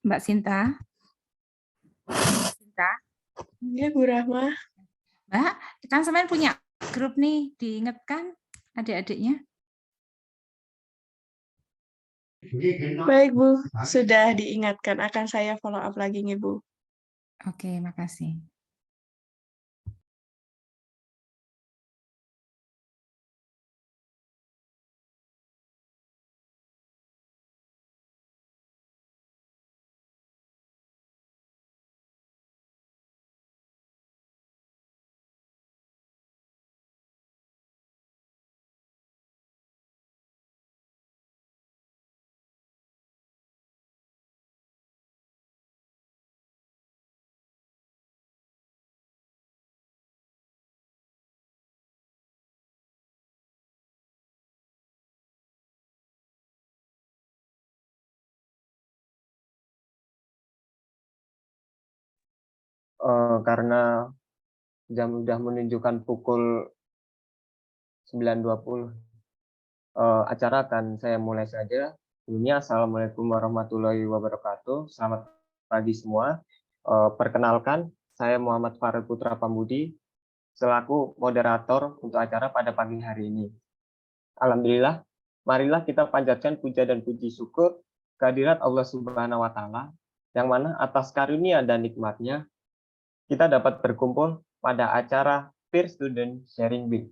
Mbak Sinta. Sinta. Ya, Bu Rahma. Mbak, kan sampean punya grup nih, diingatkan adik-adiknya? Baik, Bu. Sudah diingatkan. Akan saya follow up lagi nih, Bu. Oke, makasih. Karena jam sudah menunjukkan pukul 9.20, acara akan saya mulai saja. Sebelumnya, Assalamualaikum warahmatullahi wabarakatuh. Selamat pagi semua. Perkenalkan, saya Muhammad Farel Putra Pambudi, selaku moderator untuk acara pada pagi hari ini. Alhamdulillah, marilah kita panjatkan puja dan puji syukur kehadirat Allah Subhanahu wa Ta'ala, yang mana atas karunia dan nikmatnya kita dapat berkumpul pada acara Peer Student Sharing Week.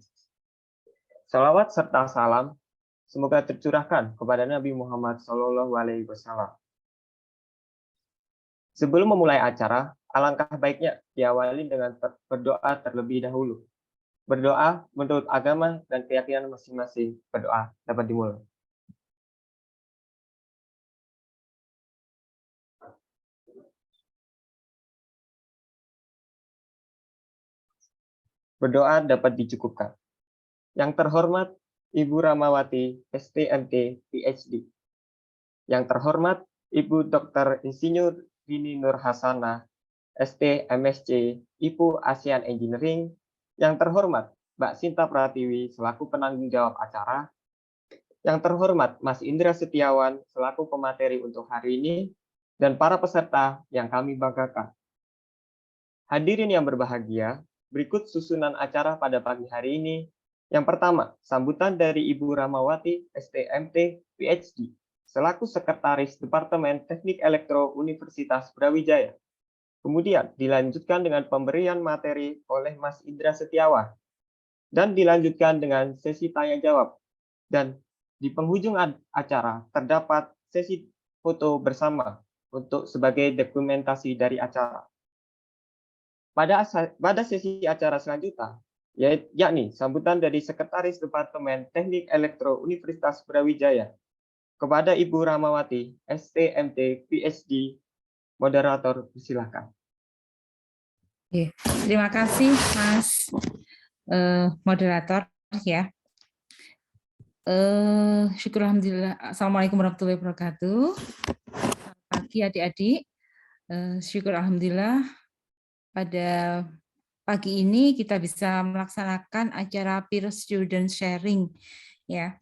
Salawat serta salam semoga tercurahkan kepada Nabi Muhammad SAW. Sebelum memulai acara, alangkah baiknya diawali dengan berdoa terlebih dahulu. Berdoa menurut agama dan keyakinan masing-masing. Berdoa dapat dimulai. Berdoa dapat dicukupkan. Yang terhormat Ibu Ramawati, STMT, PhD. Yang terhormat Ibu Dr. Insinyur Rini Nur Hasanah, ST, MSc, IPU ASEAN Engineering. Yang terhormat Mbak Sinta Pratiwi selaku penanggung jawab acara. Yang terhormat Mas Indra Setiawan selaku pemateri untuk hari ini, dan para peserta yang kami banggakan. Hadirin yang berbahagia, berikut susunan acara pada pagi hari ini. Yang pertama, sambutan dari Ibu Ramawati, STMT, PhD, selaku Sekretaris Departemen Teknik Elektro Universitas Brawijaya. Kemudian dilanjutkan dengan pemberian materi oleh Mas Indra Setiawan. Dan dilanjutkan dengan sesi tanya-jawab. Dan di penghujung acara terdapat sesi foto bersama untuk sebagai dokumentasi dari acara. Pada sesi acara selanjutnya, yakni sambutan dari Sekretaris Departemen Teknik Elektro Universitas Brawijaya kepada Ibu Ramawati, STMT, PhD, moderator, silakan. Terima kasih, Mas moderator ya. Syukur alhamdulillah. Assalamualaikum warahmatullahi wabarakatuh. Selamat pagi adik-adik. Syukur alhamdulillah pada pagi ini kita bisa melaksanakan acara peer student sharing ya.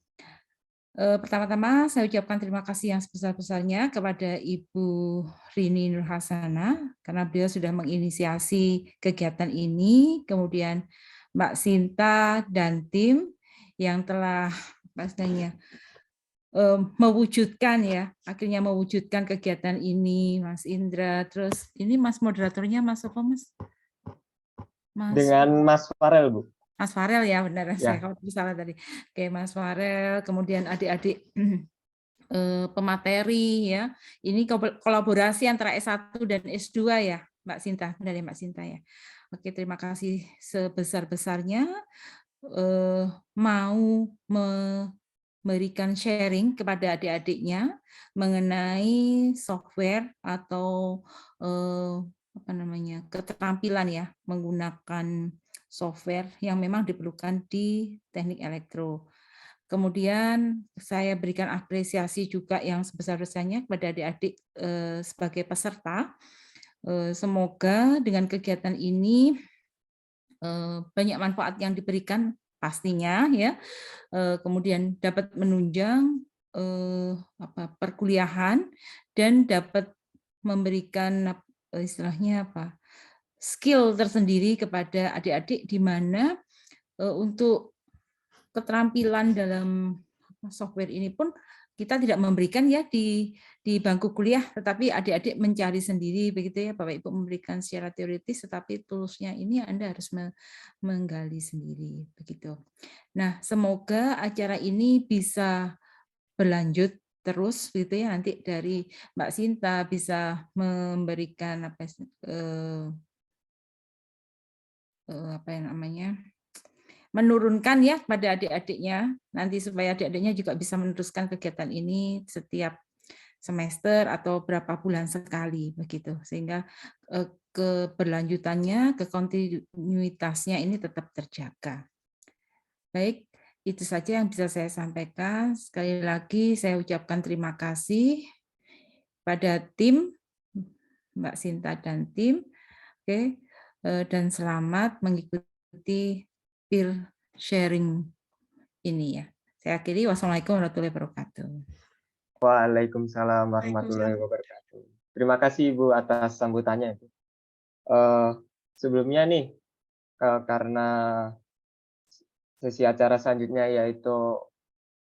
Pertama-tama saya ucapkan terima kasih yang sebesar-besarnya kepada Ibu Rini Nur Hasanah karena beliau sudah menginisiasi kegiatan ini, kemudian Mbak Sinta dan tim yang telah pastinya mewujudkan ya, akhirnya mewujudkan kegiatan ini, Mas Indra, terus ini Mas moderatornya Mas apa Mas? Dengan Mas Farel, Bu. Mas Farel ya, benar ya. Saya kalau salah tadi. Oke, Mas Farel, kemudian adik-adik pemateri ya. Ini kolaborasi antara S1 dan S2 ya, Mbak Sinta, dari Mbak Sinta ya. Oke, terima kasih sebesar-besarnya mau memberikan sharing kepada adik-adiknya mengenai software atau keterampilan ya menggunakan software yang memang diperlukan di teknik elektro. Kemudian saya berikan apresiasi juga yang sebesar-besarnya kepada adik-adik sebagai peserta. Semoga dengan kegiatan ini banyak manfaat yang diberikan pastinya ya. Kemudian dapat menunjang perkuliahan dan dapat memberikan istilahnya skill tersendiri kepada adik-adik di mana untuk keterampilan dalam software ini pun kita tidak memberikan ya di bangku kuliah, tetapi adik-adik mencari sendiri begitu ya Bapak Ibu, memberikan secara teoritis, tetapi toolsnya ini Anda harus menggali sendiri begitu. Nah, semoga acara ini bisa berlanjut terus gitu ya, nanti dari Mbak Sinta bisa memberikan apa yang namanya, menurunkan ya pada adik-adiknya nanti supaya adik-adiknya juga bisa meneruskan kegiatan ini setiap semester atau berapa bulan sekali begitu, sehingga keberlanjutannya, kekontinuitasnya ini tetap terjaga. Baik, itu saja yang bisa saya sampaikan. Sekali lagi saya ucapkan terima kasih pada tim Mbak Sinta dan tim. Oke, dan selamat mengikuti peer sharing ini ya. Saya akhiri, wassalamualaikum warahmatullahi wabarakatuh. Waalaikumsalam warahmatullahi wabarakatuh. Terima kasih Ibu atas sambutannya. Sebelumnya nih, karena sesi acara selanjutnya yaitu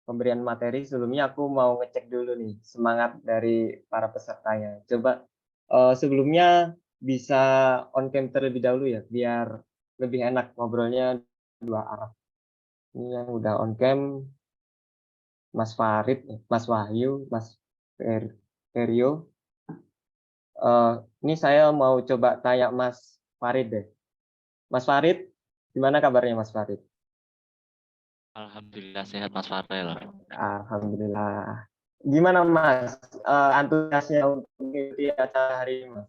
pemberian materi, sebelumnya aku mau ngecek dulu nih semangat dari para pesertanya. Coba sebelumnya bisa on cam terlebih dahulu ya, biar lebih enak ngobrolnya dua arah. Ini yang udah on cam, Mas Farid, Mas Wahyu, Mas Ferio. Ini saya mau coba tanya Mas Farid deh. Mas Farid, gimana kabarnya Mas Farid? Alhamdulillah sehat Mas Farel. Alhamdulillah. Gimana Mas antusiasnya untuk mengikuti acara hari ini Mas?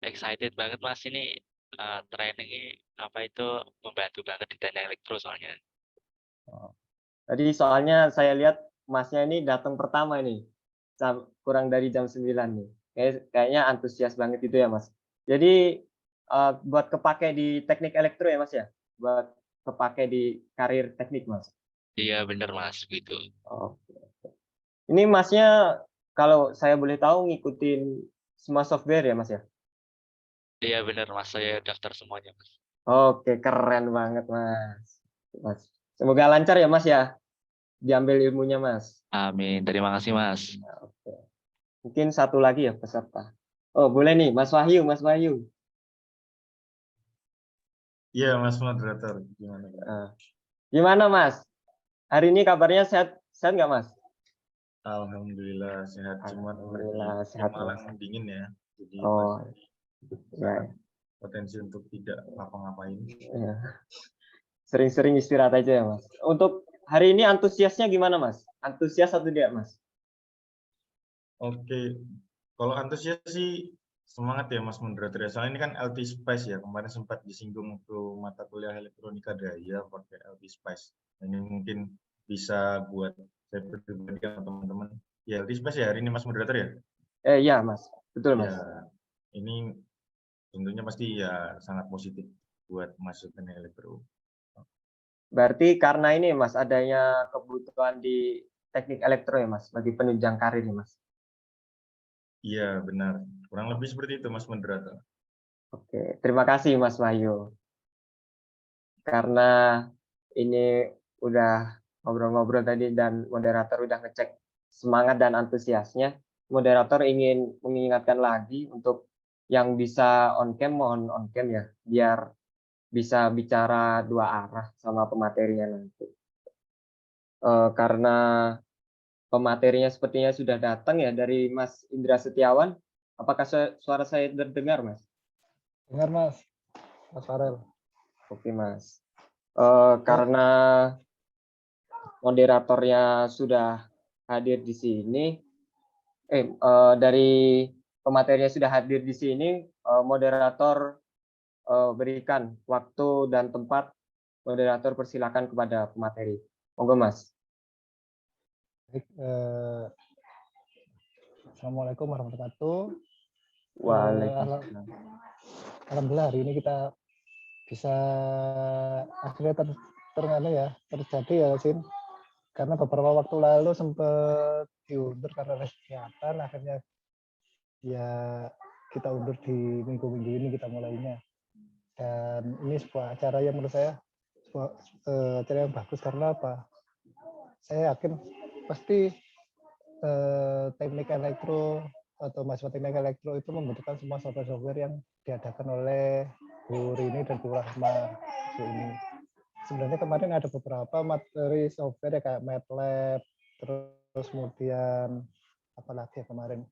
Excited banget Mas, ini training membantu banget di teknik elektro soalnya. Tadi soalnya saya lihat Masnya ini datang pertama ini, kurang dari jam 9 nih. Kayaknya antusias banget itu ya Mas. Jadi buat kepake di teknik elektro ya Mas ya? Buat kepake di karir teknik Mas? Iya bener Mas, gitu. Oke. Ini Masnya kalau saya boleh tahu ngikutin semua software ya Mas ya? Iya bener Mas, saya daftar semuanya Mas. Oke, keren banget Mas. Semoga lancar ya Mas ya, diambil ilmunya Mas. Amin, terima kasih Mas. Oke. Mungkin satu lagi ya peserta. Oh boleh nih, Mas Wahyu, Mas Wahyu. Iya Mas moderator, gimana? Gimana Mas? Hari ini kabarnya sehat nggak Mas? Alhamdulillah sehat, cuma Alhamdulillah sehat. malam dingin ya, jadi ya. Potensi untuk tidak ngapa-ngapain. Ya. Sering-sering istirahat aja ya Mas. Untuk hari ini antusiasnya gimana Mas? Antusias atau tidak Mas? Oke, kalau antusias sih semangat ya Mas moderator ya. Soalnya ini kan LT Spice ya, kemarin sempat disinggung ke mata kuliah elektronika daya pakai LT Spice. Ini mungkin bisa buat saya pribadi sama teman-teman. Ya LT Spice ya hari ini Mas moderator ya? Iya Mas, betul Mas. Ya, ini tentunya pasti ya sangat positif buat masuk ke elektro. Berarti karena ini Mas adanya kebutuhan di teknik elektro ya Mas bagi penunjang karir ya Mas. Iya benar, kurang lebih seperti itu Mas moderator. Oke, terima kasih Mas Wahyu. Karena ini udah ngobrol-ngobrol tadi dan moderator udah ngecek semangat dan antusiasnya, moderator ingin mengingatkan lagi untuk yang bisa on cam mohon on cam ya, biar bisa bicara dua arah sama pematerinya nanti. Karena pematerinya sepertinya sudah datang ya dari Mas Indra Setiawan. Apakah suara saya terdengar, Mas? Dengar, Mas. Mas Farel. Oke, Mas. Karena moderatornya sudah hadir di sini, dari pematerinya sudah hadir di sini, moderator berikan waktu dan tempat. Moderator persilakan kepada pemateri. Monggo, Mas. Baik, Assalamualaikum warahmatullahi wabarakatuh. Waalaikumsalam. Alhamdulillah hari ini kita bisa akhirnya terjadi ya, Sin. Karena beberapa waktu lalu sempat diundur karena kesehatan, akhirnya ya kita undur di minggu-minggu ini kita mulainya. Dan ini sebuah acara yang menurut saya sebuah acara yang bagus karena apa? Saya yakin pasti teknik elektro atau mahasiswa teknik elektro itu membutuhkan semua software-software yang diadakan oleh Bu Rini dan Bu Rahma ini. Sebenarnya kemarin ada beberapa materi software ya kayak MATLAB, terus kemudian apalagi ya kemarin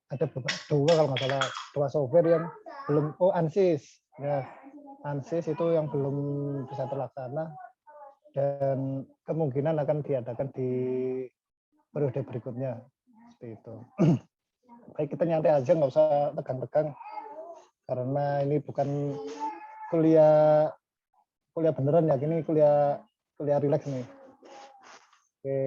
ada dua kalau nggak salah, dua software yang belum, ANSYS ya, ANSYS itu yang belum bisa terlaksana dan kemungkinan akan diadakan di periode berikutnya seperti itu. Baik, kita nyantai aja, nggak usah tegang-tegang karena ini bukan kuliah beneran ya, ini kuliah rileks nih. Oke.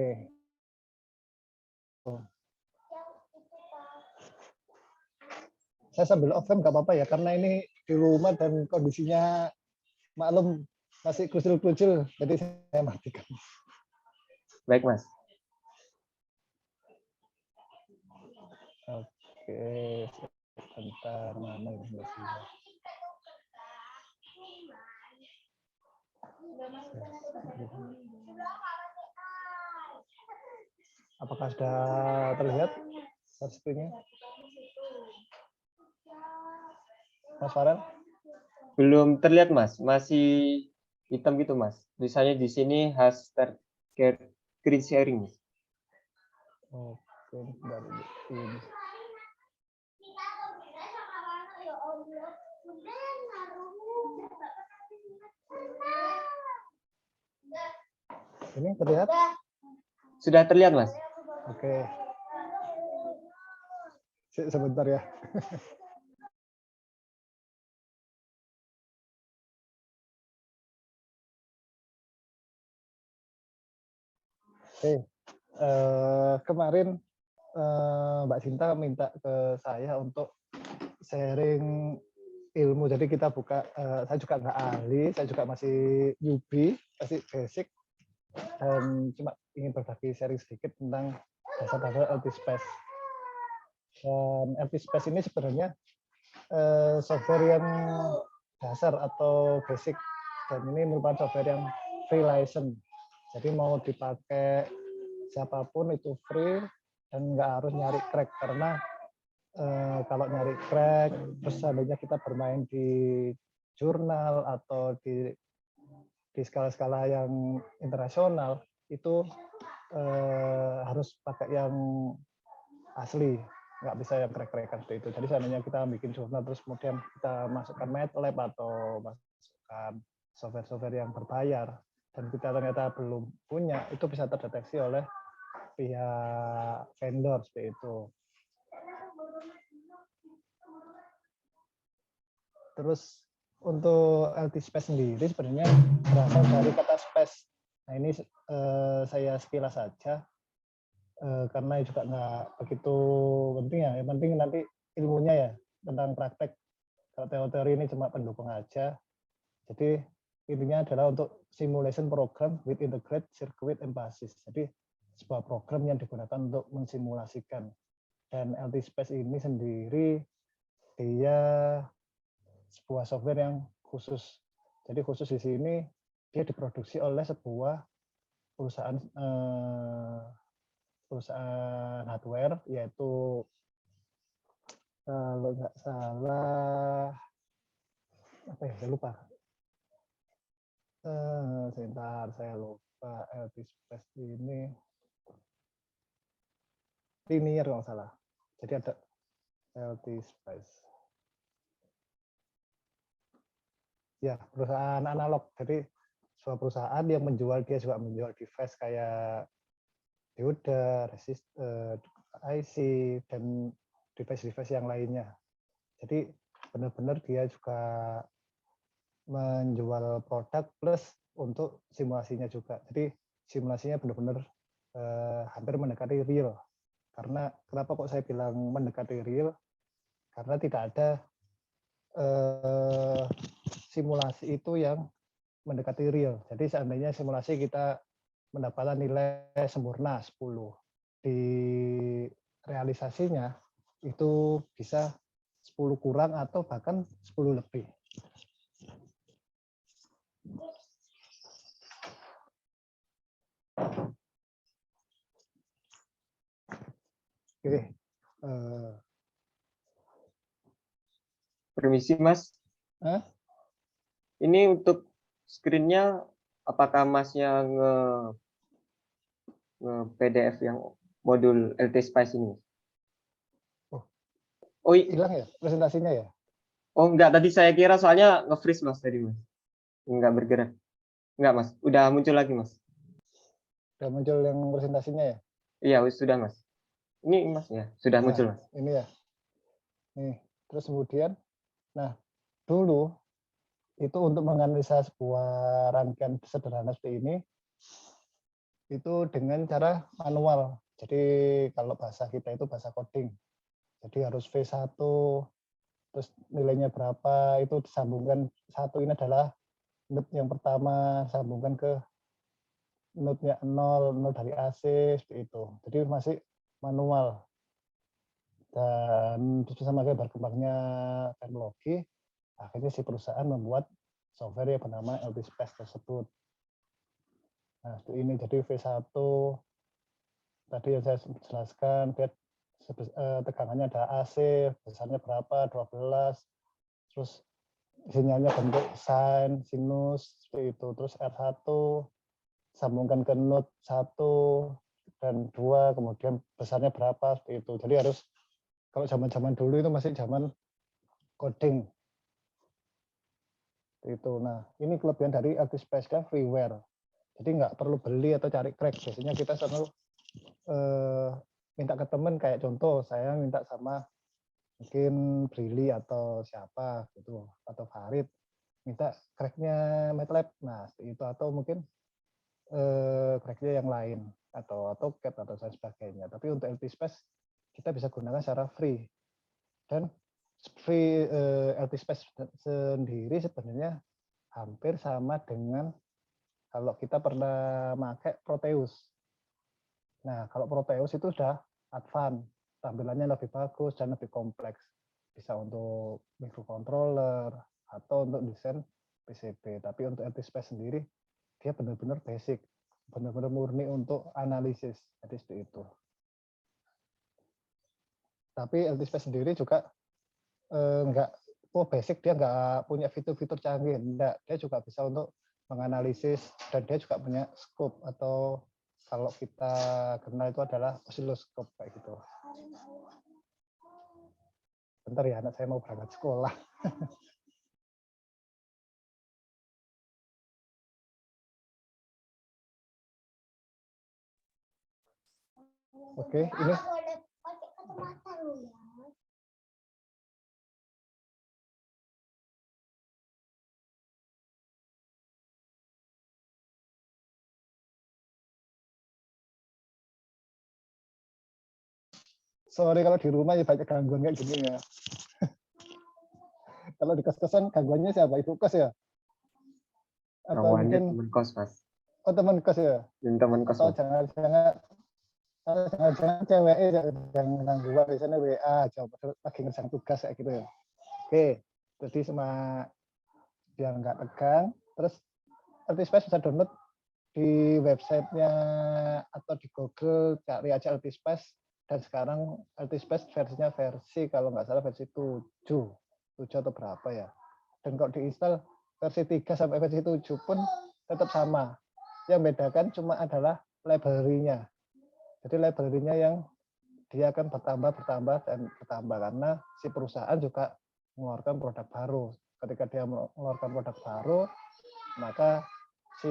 Saya sambil off cam nggak apa-apa ya, karena ini di rumah dan kondisinya maklum masih krucil-krucil, jadi saya matikan. Baik, Mas. Oke, sebentar, mana ini? Apakah sudah terlihat screen-nya? Mas Farel? Belum terlihat, Mas. Masih hitam gitu, Mas. Tulisannya di sini has start screen sharing. Oke, dari ini. Ini terlihat? Sudah terlihat, Mas. Oke. Sebentar ya. Oke. Kemarin Mbak Sinta minta ke saya untuk sharing ilmu. Jadi kita buka, saya juga nggak ahli, saya juga masih newbie, masih basic, dan cuma ingin berbagi sharing sedikit tentang dasar-dasar LT-Space. Dan LT-Space ini sebenarnya software yang dasar atau basic, dan ini merupakan software yang free license. Jadi mau dipakai siapapun itu free dan nggak harus nyari crack, karena kalau nyari crack terus seandainya kita bermain di jurnal atau di skala-skala yang internasional itu harus pakai yang asli, nggak bisa yang crack-crackan seperti itu. Jadi seandainya kita bikin jurnal terus kemudian kita masukkan MATLAB atau masukkan software-software yang berbayar dan kita ternyata belum punya, itu bisa terdeteksi oleh pihak vendor seperti itu. Terus untuk LT-Space sendiri sebenarnya berasal dari kata space. Nah ini saya sekilas saja karena juga nggak begitu penting ya. Yang penting nanti ilmunya ya tentang praktek. Kalau teori ini cuma pendukung aja. Jadi intinya adalah untuk simulation program with integrated circuit and basis. Jadi sebuah program yang digunakan untuk mensimulasikan. Dan LT-Space ini sendiri dia sebuah software yang khusus. Jadi khusus di sini dia diproduksi oleh sebuah perusahaan hardware, yaitu kalau nggak salah apa ya, saya lupa. Sebentar, saya lupa. LT-Space ini Linear kalau nggak salah. Jadi ada LT-Space. Ya, perusahaan analog. Jadi sebuah perusahaan yang menjual, dia juga menjual device kayak dioda, resistor, IC, dan device-device yang lainnya. Jadi benar-benar dia juga menjual produk plus untuk simulasinya juga. Jadi simulasinya benar-benar hampir mendekati real. Karena kenapa kok saya bilang mendekati real? Karena tidak ada simulasi itu yang mendekati real. Jadi seandainya simulasi kita mendapatkan nilai sempurna 10, di realisasinya itu bisa 10 kurang atau bahkan 10 lebih. Oke. Permisi Mas. Hah? Ini untuk screen-nya apakah Masnya PDF yang modul LT-Spice ini? Oh. Oh, Hilang ya presentasinya ya? oh enggak, tadi saya kira soalnya nge-freeze Mas tadi Mas. Enggak bergerak. Enggak Mas, udah muncul lagi Mas. Udah muncul yang presentasinya ya? Iya, sudah Mas. Ini Mas ya, sudah muncul Mas. Ini ya. Nih, terus kemudian, nah dulu itu untuk menganalisa sebuah rangkaian sederhana seperti ini, itu dengan cara manual. Jadi kalau bahasa kita itu bahasa coding. Jadi harus V1, terus nilainya berapa, itu disambungkan. Satu ini adalah node yang pertama, sambungkan ke node-nya 0 dari AC, seperti itu. Jadi masih manual. Dan bersama berkembangnya teknologi, akhirnya si perusahaan membuat software yang bernama LT-Spice tersebut. Nah, ini jadi V1, tadi yang saya jelaskan, tegangannya ada AC, besarnya berapa, 12, terus sinyalnya bentuk sine, sinus, seperti itu. Terus R1, sambungkan ke node 1 dan 2, kemudian besarnya berapa, seperti itu. Jadi harus, kalau zaman-zaman dulu itu masih zaman coding. Itu. Nah, ini kelebihan dari LT-Spice kan freeware. Jadi nggak perlu beli atau cari crack. Biasanya kita selalu minta ke teman, kayak contoh saya minta sama mungkin Brili atau siapa gitu, atau Farid, minta cracknya MATLAB. Nah, itu atau mungkin cracknya yang lain atau AutoCAD atau sebagainya. Tapi untuk LT-Spice kita bisa gunakan secara free. Dan free LT-Spice sendiri sebenarnya hampir sama dengan kalau kita pernah pakai Proteus. Nah, kalau Proteus itu sudah advance, tampilannya lebih bagus dan lebih kompleks. Bisa untuk microcontroller atau untuk desain PCB. Tapi untuk LT-Spice sendiri, dia benar-benar basic, benar-benar murni untuk analisis. Jadi seperti itu. Tapi LT-Spice sendiri juga enggak, basic, dia nggak punya fitur-fitur canggih. Enggak, dia juga bisa untuk menganalisis, dan dia juga punya scope, atau kalau kita kenal itu adalah oscilloscope kayak gitu. Bentar ya, anak saya mau berangkat sekolah. Oke, ini. Sorry kalau di rumah ya banyak gangguan kayak gini ya. Kalau di kos-kosan gangguannya siapa? Ibu kos ya? Atau Gangguannya mungkin teman kos Mas. oh teman kos ya? Teman kos Atau Mas. jangan cewek yang ganggu di sana WA coba lagi ngerjain tugas kayak gitu ya. Oke, jadi biar nggak tegang, terus LT-Spice bisa download di websitenya atau di Google, cari aja LT-Spice. Dan sekarang LT-Spice versinya kalau nggak salah versi 7 atau berapa ya. Dan kalau diinstal versi 3 sampai versi 7 pun tetap sama. Yang bedakan cuma adalah library-nya. Jadi library-nya yang dia akan bertambah karena si perusahaan juga mengeluarkan produk baru. Ketika dia mengeluarkan produk baru, maka si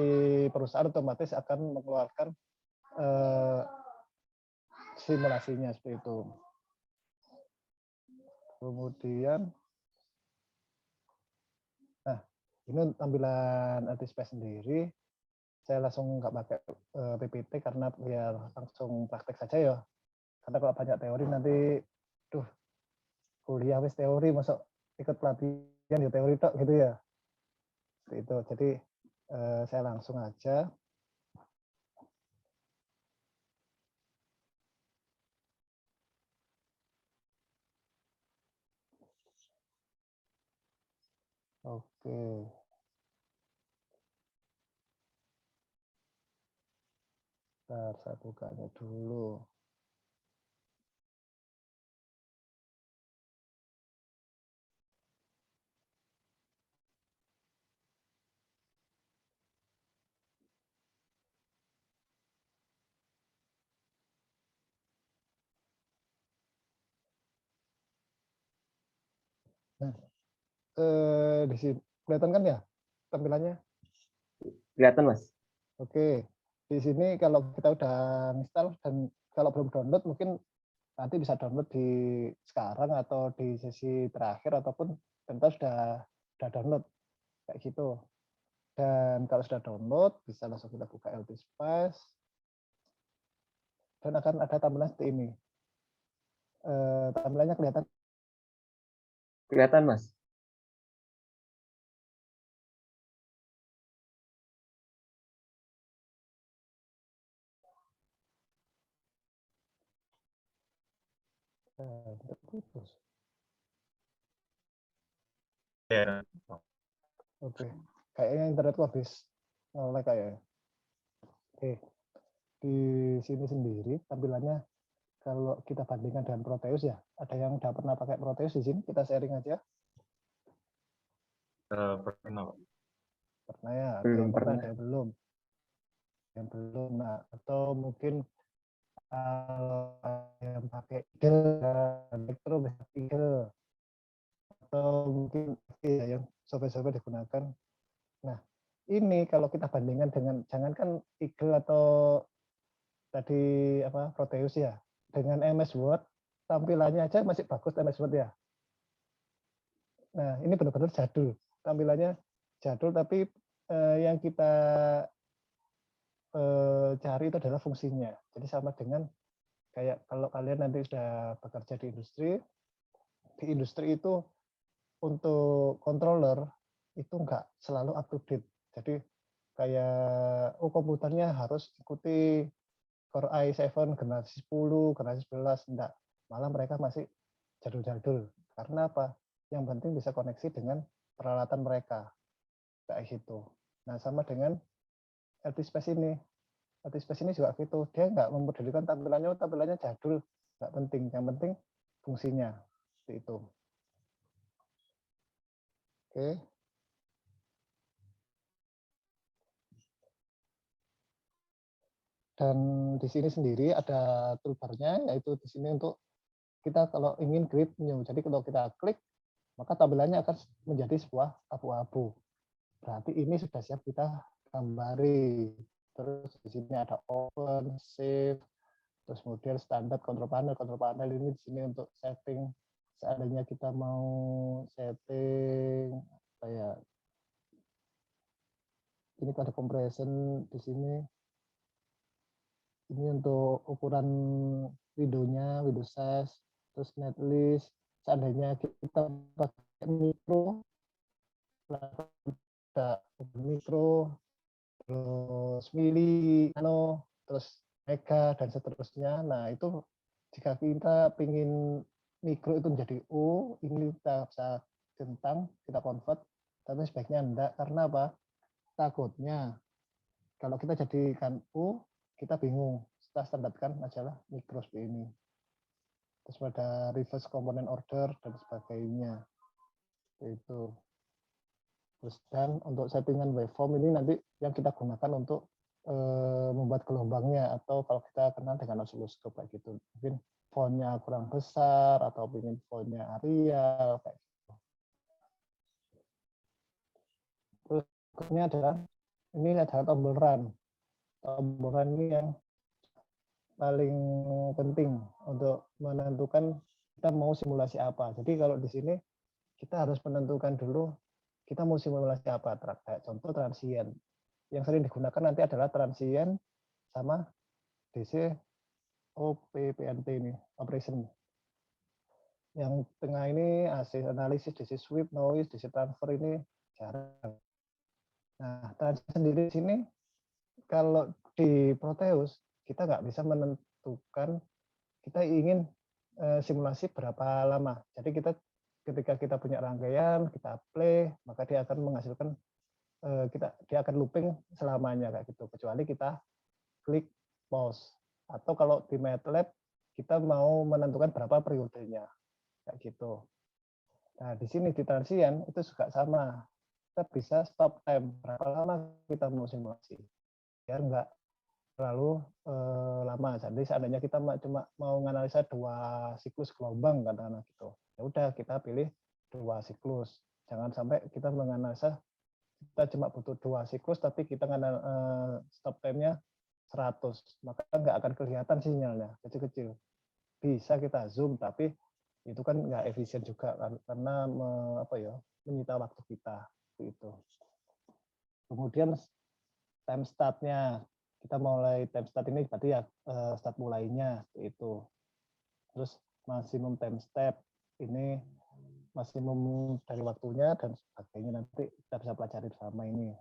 perusahaan otomatis akan mengeluarkan simulasinya seperti itu. Kemudian, nah ini tampilan LT-Spice sendiri. Saya langsung nggak pakai PPT karena biar langsung praktek saja ya. Karena kalau banyak teori nanti, kuliah wis teori, masuk ikut pelatihan di teori tok gitu ya. Seperti itu. Jadi Saya langsung aja. Oke. Bentar, saya bukanya dulu. Nah, di sini kelihatan kan ya tampilannya? Kelihatan, Mas? Oke. Di sini kalau kita udah install dan kalau belum download mungkin nanti bisa download di sekarang atau di sesi terakhir ataupun tentu sudah download kayak gitu. Dan kalau sudah download bisa langsung kita buka LT Spice dan akan ada tampilan seperti ini. Tampilannya kelihatan. Kelihatan, Mas? Terputus. Ya. Oke. Kayaknya internetku habis nge-lag kayak. Oke. Di sini sendiri tampilannya kalau kita bandingkan dengan Proteus ya, ada yang udah pernah pakai Proteus di sini, kita sharing aja. Pernah. Pernah ya, ada Belum yang pernah, pernah. ada yang belum. Yang belum, nah, atau mungkin kalau yang pakai elektro bisa Eagle, atau mungkin ya, yang software-software digunakan. Nah, ini kalau kita bandingkan dengan, jangankan Eagle atau tadi apa Proteus ya, dengan MS Word, tampilannya aja masih bagus MS Word ya. Nah, ini benar-benar jadul. Tampilannya jadul, tapi yang kita cari itu adalah fungsinya. Jadi sama dengan kayak kalau kalian nanti sudah bekerja di industri itu untuk controller itu enggak selalu up to date. Jadi kayak komputernya harus ikuti Core i7 generasi 10, generasi 11, enggak. Malah mereka masih jadul-jadul. Karena apa? Yang penting bisa koneksi dengan peralatan mereka. Kayak gitu. Nah, sama dengan LT Space ini. LT Space ini juga gitu. Dia nggak mempedulikan tampilannya jadul. Nggak penting. Yang penting fungsinya. Seperti itu. Oke. Dan di sini sendiri ada toolbar-nya, yaitu di sini untuk kita kalau ingin create new. Jadi kalau kita klik, maka tampilannya akan menjadi sebuah abu-abu. Berarti ini sudah siap kita gambari. Terus di sini ada open, save, terus model standar control panel. Control panel ini di sini untuk setting. Seandainya kita mau setting kayak ini ada compression di sini. Ini untuk ukuran windownya, window size, terus netlist. Seandainya kita pakai mikro, ada mikro, terus mili, nano, terus mega, dan seterusnya. Nah, itu jika kita ingin mikro itu menjadi U, ini kita bisa centang, kita convert, tapi sebaiknya enggak. Karena apa? Takutnya kalau kita jadikan U, kita bingung. Kita standarkan masalah mikro seperti ini. Terus pada reverse component order dan sebagainya. Itu. Terus dan untuk settingan waveform ini nanti yang kita gunakan untuk membuat gelombangnya, atau kalau kita kenal dengan oscilloscope kayak gitu. Mungkin fontnya kurang besar atau ingin fontnya Arial kayak gitu. Terus ini adalah tombol run. Tombol run ini yang paling penting untuk menentukan kita mau simulasi apa. Jadi kalau di sini kita harus menentukan dulu kita mau simulasi apa. Kayak contoh transient. Yang sering digunakan nanti adalah transient sama DC OPPNT ini, operation. Yang tengah ini AC analisis, DC sweep, noise, DC transfer ini jarang. Nah, transisi sendiri di sini kalau di Proteus kita nggak bisa menentukan kita ingin simulasi berapa lama. Jadi kita ketika kita punya rangkaian, kita play, maka dia akan menghasilkan dia akan looping selamanya kayak gitu. Kecuali kita klik pause. Atau kalau di MATLAB kita mau menentukan berapa periodenya kayak gitu. Nah, di sini di transient itu juga sama. Kita bisa stop time berapa lama kita mau simulasi. Biar nggak terlalu lama. Jadi seandainya kita cuma mau menganalisa 2 siklus gelombang katakanlah gitu. Ya udah kita pilih 2 siklus. Jangan sampai kita menganalisa kita cuma butuh 2 siklus tapi kita stop time-nya 100. Maka nggak akan kelihatan sinyalnya kecil-kecil. Bisa kita zoom tapi itu kan nggak efisien juga karena menyita waktu kita itu. Kemudian time start-nya kita mulai time start ini berarti ya start mulainya itu. Terus maksimum time step ini maksimum dari waktunya dan sebagainya, nanti kita bisa pelajari bersama ini.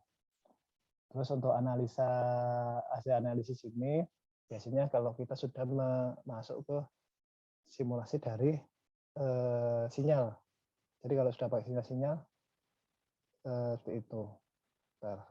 Terus untuk hasil analisis ini biasanya kalau kita sudah masuk ke simulasi dari sinyal. Jadi kalau sudah pakai sinyal seperti itu. Bentar.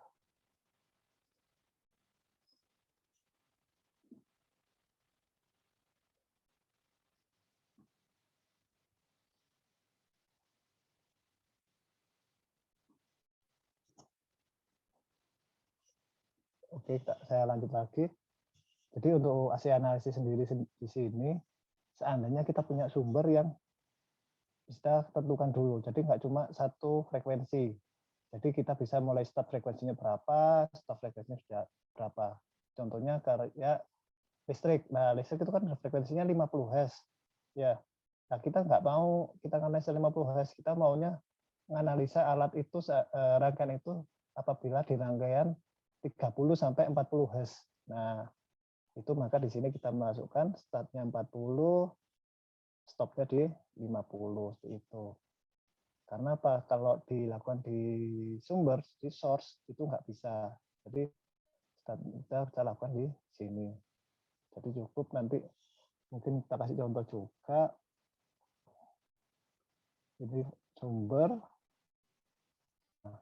Oke, saya lanjut lagi. Jadi untuk hasil analisis sendiri di sini, seandainya kita punya sumber yang kita tentukan dulu. Jadi nggak cuma satu frekuensi. Jadi kita bisa mulai start frekuensinya berapa, stop frekuensinya sudah berapa. Contohnya kayak listrik. Nah, listrik itu kan frekuensinya 50 Hz. Ya. Nah, kita nggak mau kita analisa 50 Hz, kita maunya menganalisa alat itu rangkaian itu apabila di rangkaian 30 sampai 40 Hz. Nah, itu maka di sini kita masukkan startnya 40, stopnya di 50 seperti itu. Karena apa? Kalau dilakukan di sumber, di source itu nggak bisa. Jadi kita bisa lakukan di sini. Jadi cukup nanti mungkin kita kasih contoh juga. Jadi sumber. Nah,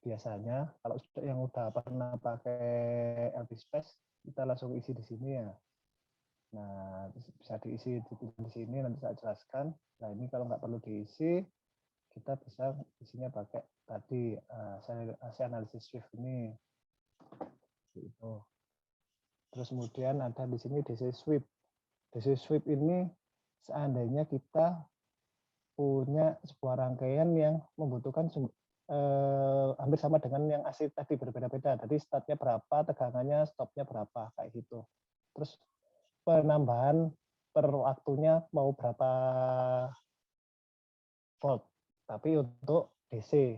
biasanya kalau yang udah pernah pakai LT Space kita langsung isi di sini ya. Nah, bisa diisi di sini, nanti saya jelaskan. Nah, ini kalau nggak perlu diisi, kita bisa isinya pakai tadi hasil analisis Swift ini. Gitu. Terus kemudian ada di sini DC Sweep. DC Sweep ini seandainya kita punya sebuah rangkaian yang membutuhkan hampir sama dengan yang AC tadi, berbeda-beda. Jadi startnya berapa, tegangannya, stopnya berapa, kayak gitu. Terus penambahan per waktunya mau berapa volt, tapi untuk DC.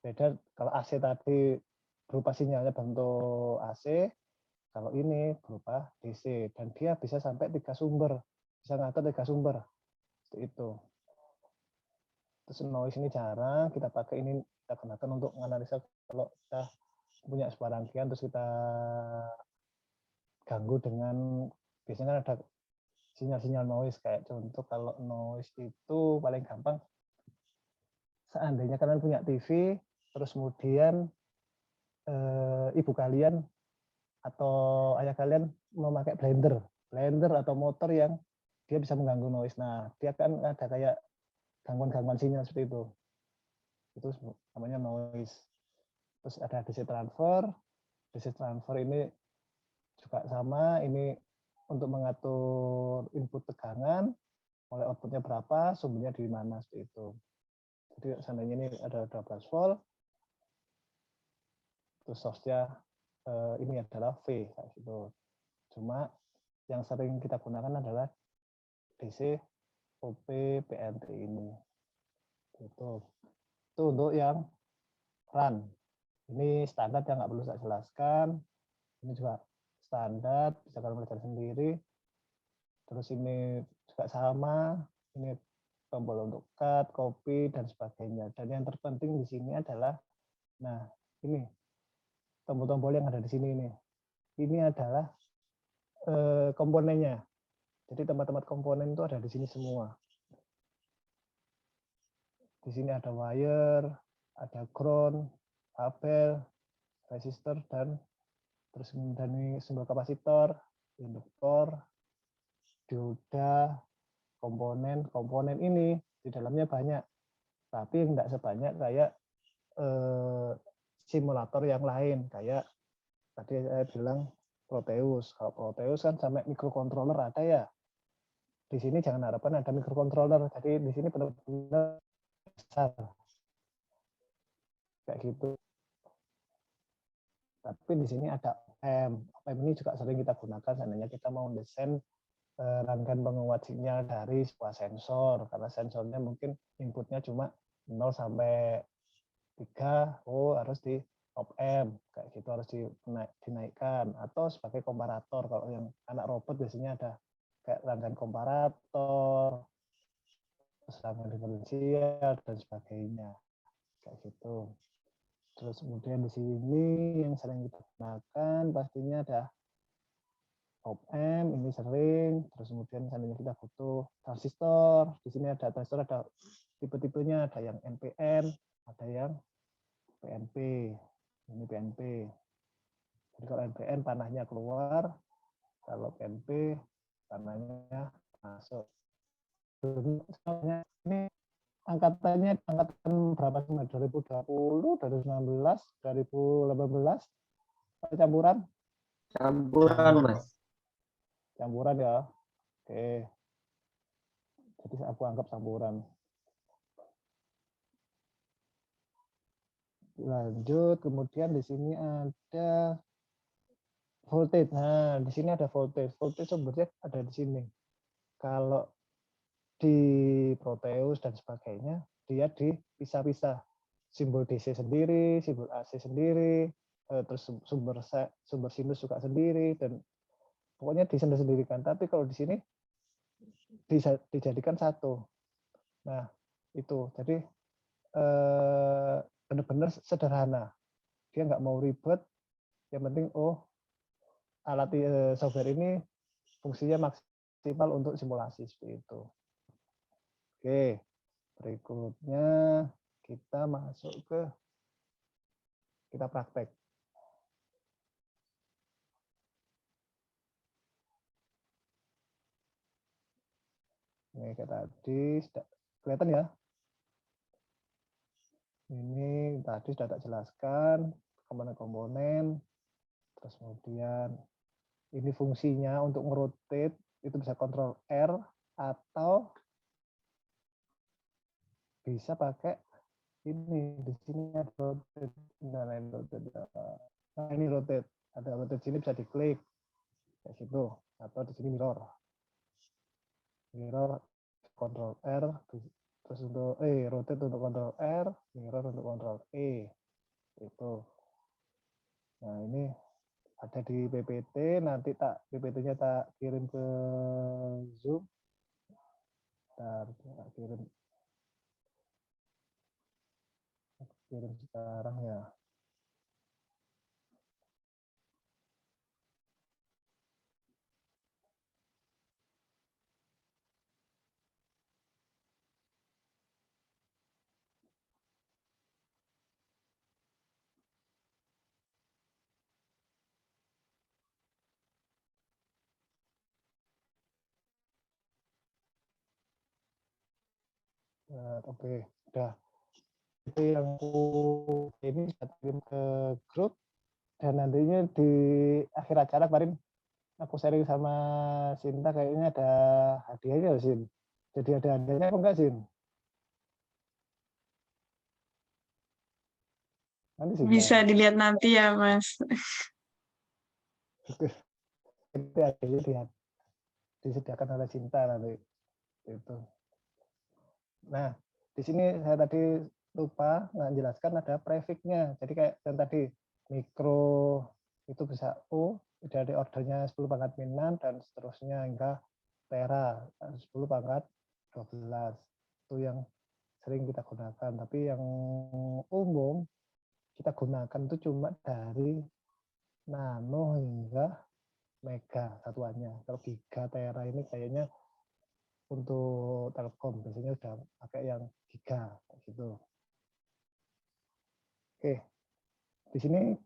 Beda kalau AC tadi berupa sinyalnya bentuk AC, kalau ini berupa DC. Dan dia bisa sampai 3 sumber, bisa ngatur 3 sumber. Seperti itu. Terus noise ini jarang, kita pakai ini, kita gunakan untuk menganalisa kalau kita punya sebuah rangkaian, terus kita ganggu dengan, biasanya kan ada sinyal-sinyal noise, kayak contoh kalau noise itu paling gampang, seandainya kalian punya TV, terus kemudian ibu kalian atau ayah kalian memakai blender atau motor yang dia bisa mengganggu noise. Nah, dia kan ada kayak gangguan-gangguan sinyal seperti itu. Itu namanya noise. Terus ada DC transfer. DC transfer ini juga sama, ini untuk mengatur input tegangan, mulai outputnya berapa, sumbernya di mana, seperti itu. Jadi seandainya ini ada 12 volt, terus source-nya ini adalah V, kayak gitu. Cuma yang sering kita gunakan adalah DC, OP, PNT ini. Itu untuk yang run. Ini standar yang nggak perlu saya jelaskan. Ini juga standar, bisa kalian belajar sendiri. Terus ini juga sama, ini tombol untuk cut, copy, dan sebagainya. Dan yang terpenting di sini adalah Nah, ini tombol-tombol yang ada di sini ini. Ini adalah komponennya. Jadi tempat-tempat komponen itu ada di sini semua. Di sini ada wire, ada ground, kabel, resistor, dan terus kemudian ini simbol kapasitor, induktor, dioda, komponen ini di dalamnya banyak, tapi tidak sebanyak kayak simulator yang lain, kayak tadi saya bilang Proteus. Kalau Proteus kan sampai microcontroller ada ya. Di sini jangan harapkan ada microcontroller, jadi di sini benar-benar besar kayak gitu. Tapi di sini ada OPAMP. OPAMP ini juga sering kita gunakan seandainya kita mau desain rangkaian penguat sinyal dari sebuah sensor, karena sensornya mungkin inputnya cuma 0 sampai 3, harus di OPAMP kayak gitu, harus dinaikkan, atau sebagai komparator. Kalau yang anak robot biasanya ada kayak rangkaian komparator, rangkaian diferensial dan sebagainya kayak gitu. Terus kemudian di sini yang sering kita gunakan pastinya ada OPAMP, ini sering. Terus kemudian seandainya kita butuh transistor, di sini ada transistor, ada tipe-tipenya, ada yang NPN, ada yang PNP. Ini PNP. Jadi kalau NPN panahnya keluar, kalau PNP panahnya masuk. Ini angkatannya angkatan berapa sih? 2020, 2019, 2018, campuran? Campuran, Mas. Campuran ya. Oke. Jadi aku anggap campuran. Lanjut, kemudian di sini ada voltage. Nah, di sini ada voltage. Voltage sumbernya ada di sini. Kalau di Proteus dan sebagainya, dia dipisah-pisah. Simbol DC sendiri, simbol AC sendiri, terus sumber sinus juga sendiri, dan pokoknya disendiri-sendirikan. Tapi kalau di sini bisa dijadikan satu. Nah, itu. Jadi benar-benar sederhana. Dia nggak mau ribet. Yang penting, alat software ini fungsinya maksimal untuk simulasi seperti itu. Oke, berikutnya kita masuk ke kita praktek. Ini kayak tadi kelihatan ya. Ini tadi sudah tak jelaskan komponen-komponen. Terus kemudian ini fungsinya untuk ngerotate, itu bisa kontrol R atau bisa pakai ini. Di sini ada rotate. Nah, ini rotate. Ada rotate sini bisa diklik kayak situ, atau di sini mirror. Mirror kontrol R, terus untuk rotate untuk kontrol R, mirror untuk kontrol E. Itu. Nah, ini ada di PPT, nanti PPT-nya tak kirim ke Zoom. Tak kirim sekarang ya. Oke, udah. Itu yang ini saya kirim ke grup, dan nantinya di akhir acara kemarin aku sharing sama Sinta, kayaknya ada hadiahnya ya, Sin. Jadi ada hadiahnya apa enggak, Sin? Nanti Sinta. Bisa dilihat nanti ya, Mas. Itu hadiahnya disediakan oleh Sinta nanti. Itu. Nah, di sini saya tadi lupa menjelaskan ada prefix-nya. Jadi kayak yang tadi mikro itu bisa U, dari ordernya 10 pangkat min 6 dan seterusnya hingga tera 10 pangkat 12. Itu yang sering kita gunakan. Tapi yang umum kita gunakan itu cuma dari nano hingga mega satuannya. Kalau giga, tera ini kayaknya untuk Telkom biasanya udah pakai yang giga gitu. Oke, di sini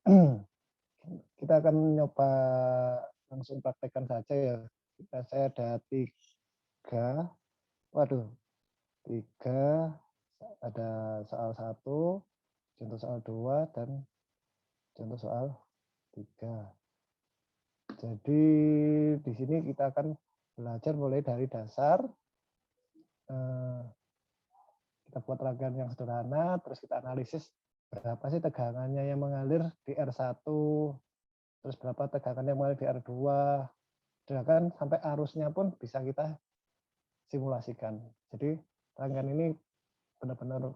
kita akan nyoba langsung praktekkan saja ya. Saya ada 3, ada soal 1, contoh soal 2, dan contoh soal 3. Jadi di sini kita akan belajar mulai dari dasar. Kita buat rangkaian yang sederhana, terus kita analisis berapa sih tegangannya yang mengalir di R1, terus berapa tegangan yang mengalir di R2, sedangkan sampai arusnya pun bisa kita simulasikan. Jadi rangkaian ini benar-benar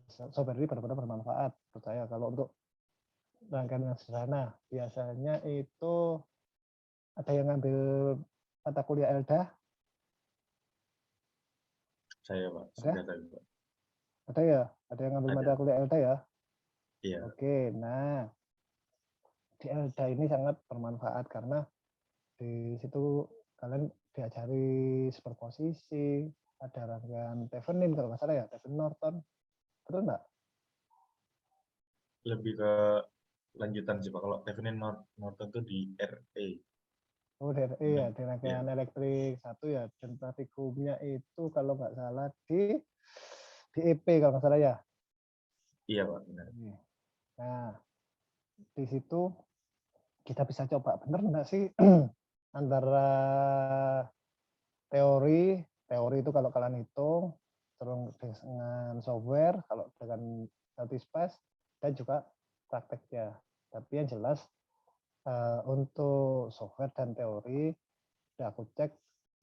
software ini benar-benar bermanfaat menurut saya. Kalau untuk rangkaian yang sederhana, biasanya itu ada yang ngambil mata kuliah ELDA? Saya Pak, Ada? sudah tadi Pak. Ada ya? Ada yang ngambil mata kuliah ELDA ya? Iya. Oke, nah di ELDA ini sangat bermanfaat karena di situ kalian diajari superposisi, ada rangkaian Thevenin kalau nggak salah ya, Thevenin Norton, betul nggak? Lebih ke lanjutan sih Pak. Kalau Thevenin Norton itu di RE. Oh, iya, di rangkaian elektrik 1 ya, dan praktikumnya itu kalau nggak salah di EP kalau nggak salah ya. Iya Pak, benar. Nah, di situ kita bisa coba bener nggak sih antara teori itu kalau kalian hitung terus dengan software, kalau dengan LT-Spice, dan juga prakteknya. Tapi yang jelas untuk software dan teori udah aku cek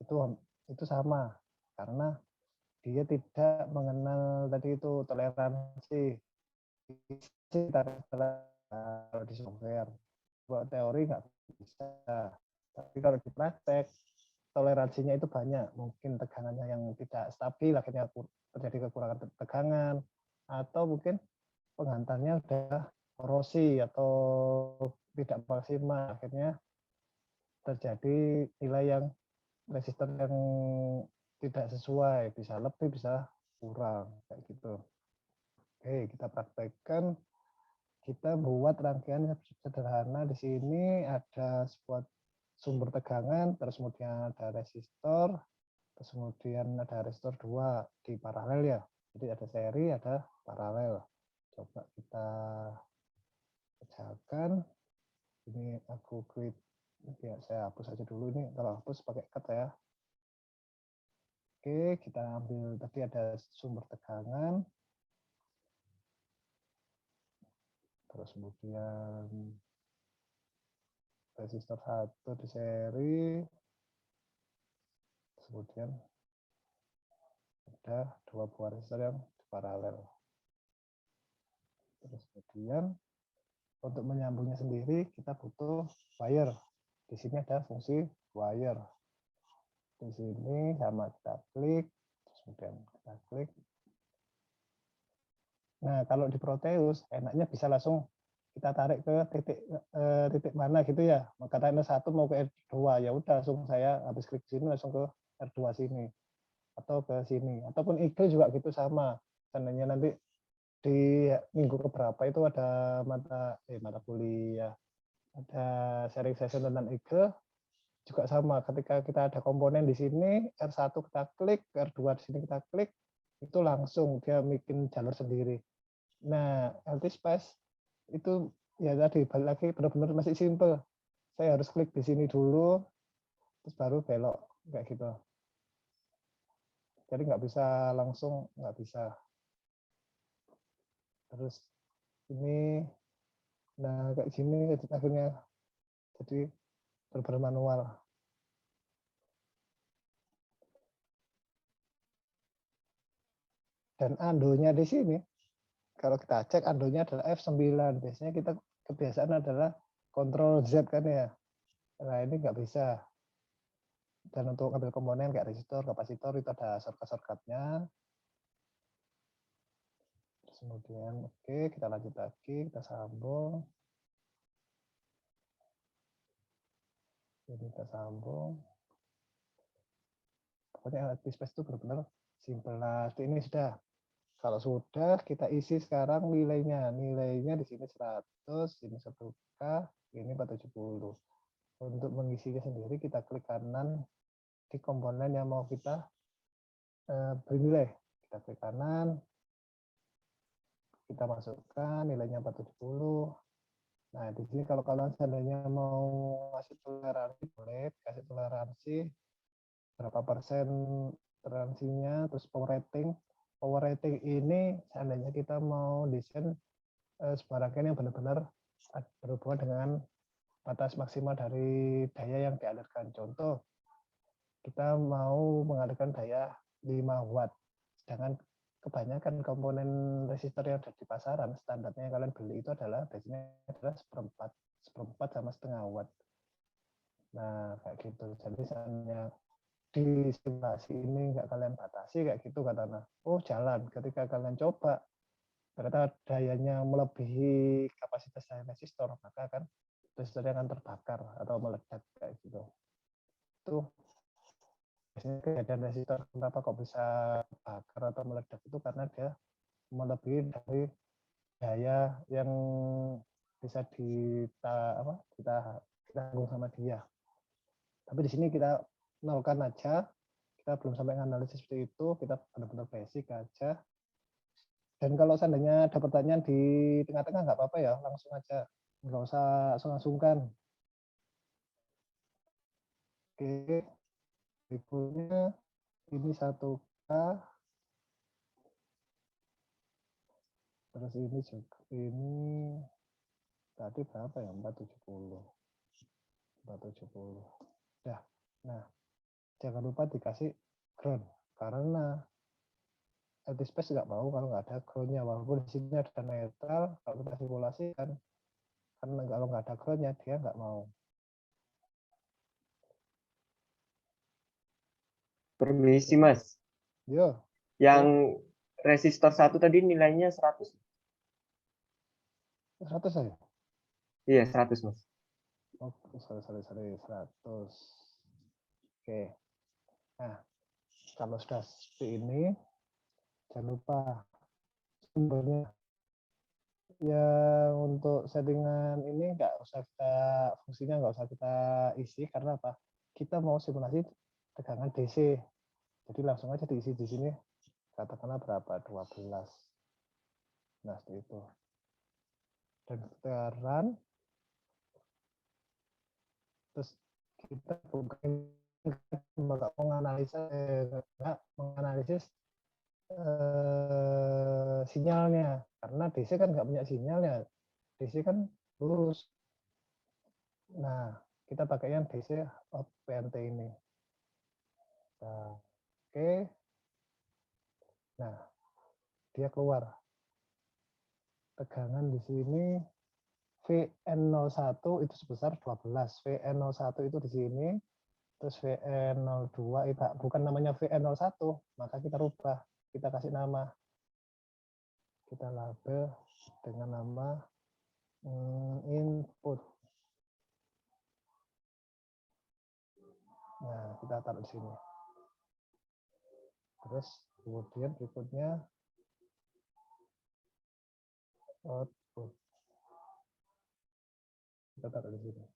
itu sama karena dia tidak mengenal tadi itu toleransi kalau di software. Buat teori nggak bisa, tapi kalau di praktek toleransinya itu banyak. Mungkin tegangannya yang tidak stabil, akhirnya terjadi kekurangan tegangan, atau mungkin penghantarnya udah korosi atau tidak maksimal, akhirnya terjadi nilai yang resistor yang tidak sesuai, bisa lebih bisa kurang kayak gitu. Oke, kita praktekkan. Kita buat rangkaian sederhana. Di sini ada sebuah sumber tegangan, terus kemudian ada resistor, terus kemudian ada resistor 2 di paralel ya. Jadi ada seri, ada paralel. Coba kita kerjakan. Ini aku create, ya saya hapus aja dulu ini. Kalau hapus pakai cut ya. Oke, kita ambil tadi ada sumber tegangan. Terus kemudian resistor 1 di seri. Kemudian ada 2 buah resistor yang paralel. Terus kemudian untuk menyambungnya sendiri kita butuh wire. Di sini ada fungsi wire. Di sini sama kita klik, terus kemudian kita klik. Nah, kalau di Proteus enaknya bisa langsung kita tarik ke titik mana gitu ya. Katakan R1 mau ke R2, ya udah langsung saya habis klik sini langsung ke R2 sini atau ke sini. Ataupun Eagle juga gitu sama. Seandainya nanti di minggu keberapa itu ada mata kuliah, ada sharing session tentang Eagle juga sama. Ketika kita ada komponen di sini, R1 kita klik, R2 di sini kita klik, itu langsung dia bikin jalur sendiri. Nah, LT-Spice itu ya tadi balik lagi benar-benar masih simple. Saya harus klik di sini dulu, terus baru belok kayak gitu. Jadi nggak bisa langsung, nggak bisa. Terus ini, nah kayak gini akhirnya jadi bermanual. Dan andonya di sini, kalau kita cek andonya adalah F9. Biasanya kita kebiasaan adalah Ctrl Z kan ya. Nah ini nggak bisa. Dan untuk ngambil komponen kayak resistor, kapasitor itu ada shortcut-shortcutnya. Terus kemudian oke, kita lanjut lagi, kita sambung. Jadi kita sambung. Pokoknya LT space itu benar-benar simple. Nah, ini sudah. Kalau sudah, kita isi sekarang nilainya. Nilainya di sini 100, ini 1K, ini 470. Untuk mengisinya sendiri, kita klik kanan di komponen yang mau kita beri nilai. Kita klik kanan, kita masukkan nilainya 470. Nah, di sini kalau kalian seandainya mau kasih toleransi, boleh kasih toleransi berapa persen toleransinya, terus power rating. Power rating ini seandainya kita mau desain sebuah rangkaian yang benar-benar berhubungan dengan batas maksimal dari daya yang dialirkan. Contoh, kita mau mengadakan daya 5 watt, sedangkan kebanyakan komponen resistor yang ada di pasaran standarnya yang kalian beli itu adalah biasanya adalah seperempat sama setengah watt. Nah, kayak gitu. Jadi misalnya di simulasi ini nggak kalian batasi kayak gitu katanya. Oh, jalan. Ketika kalian coba ternyata dayanya melebihi kapasitas daya resistor, maka kan resistornya akan terbakar atau meledak kayak gitu. Itu biasanya kejadian resistor kenapa kok bisa bakar atau meledak itu karena dia melebihi dari daya yang bisa ditanggung sama dia. Tapi di sini kita nolkan aja, kita belum sampai analisis seperti itu, kita benar-benar basic aja. Dan kalau seandainya ada pertanyaan di tengah-tengah nggak apa-apa ya, langsung aja, nggak usah sungkan. Oke, berikutnya ini 1K, terus ini juga ini tadi berapa ya, 470. Nah, jangan lupa dikasih ground karena LT space nggak mau kalau nggak ada groundnya, walaupun di sini ada netral. Kalau kita simulasi kan karena kalau nggak ada groundnya dia nggak mau. Permisi Mas, Yo, yang resistor 1 tadi nilainya 100. 100 aja. Iya 100 Mas. Oh, sorry, 100. Oke. Nah, kalau sudah seperti ini, jangan lupa sumbernya. Ya, untuk settingan ini fungsinya nggak usah kita isi karena apa? Kita mau simulasi tegangan DC. Jadi langsung aja diisi di sini. Katakanlah berapa? 12. Nah, seperti itu. Dan sekarang terus kita bukan menganalisis sinyalnya karena DC kan nggak punya sinyalnya, DC kan lurus. Nah, kita pakai yang DC of PNT ini. Nah, oke. Nah, dia keluar tegangan di sini VN01 itu sebesar 12. VN01 itu di sini, terus VN02 bukan namanya VN01, maka kita rubah, kita kasih nama, kita label dengan nama input. Nah, kita taruh di sini. Terus kemudian berikutnya output. Kita taruh di sini.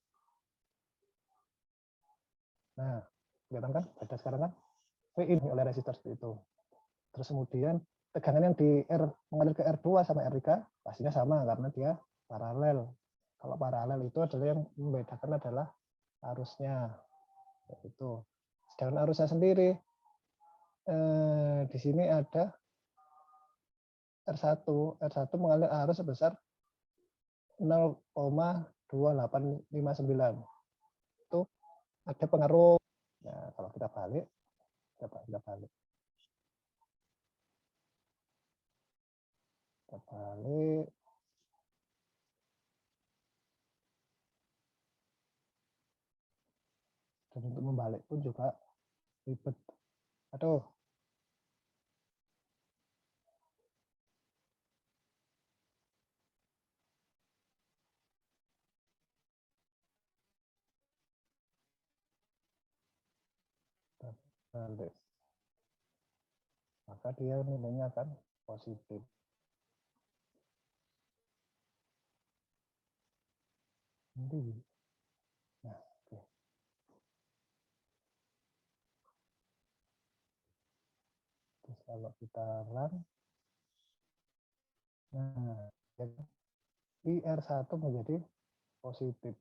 Nah, kelihatan kan? Beda sekarang kan? V ini oleh resistor seperti itu. Terus kemudian tegangan yang di mengalir ke R2 sama R3 pastinya sama karena dia paralel. Kalau paralel itu adalah yang membedakan adalah arusnya. Itu. Sedangkan arusnya sendiri di sini ada R1. R1 mengalir arus sebesar 0,2859. Itu ada pengaruh. Nah, kalau kita balik, coba kita balik. Kita balik. Dan untuk membalik pun juga ribet. Aduh. balik, maka dia nilainya akan positif. Nah, oke. Terus kalau kita run, nah, IR1 menjadi positif.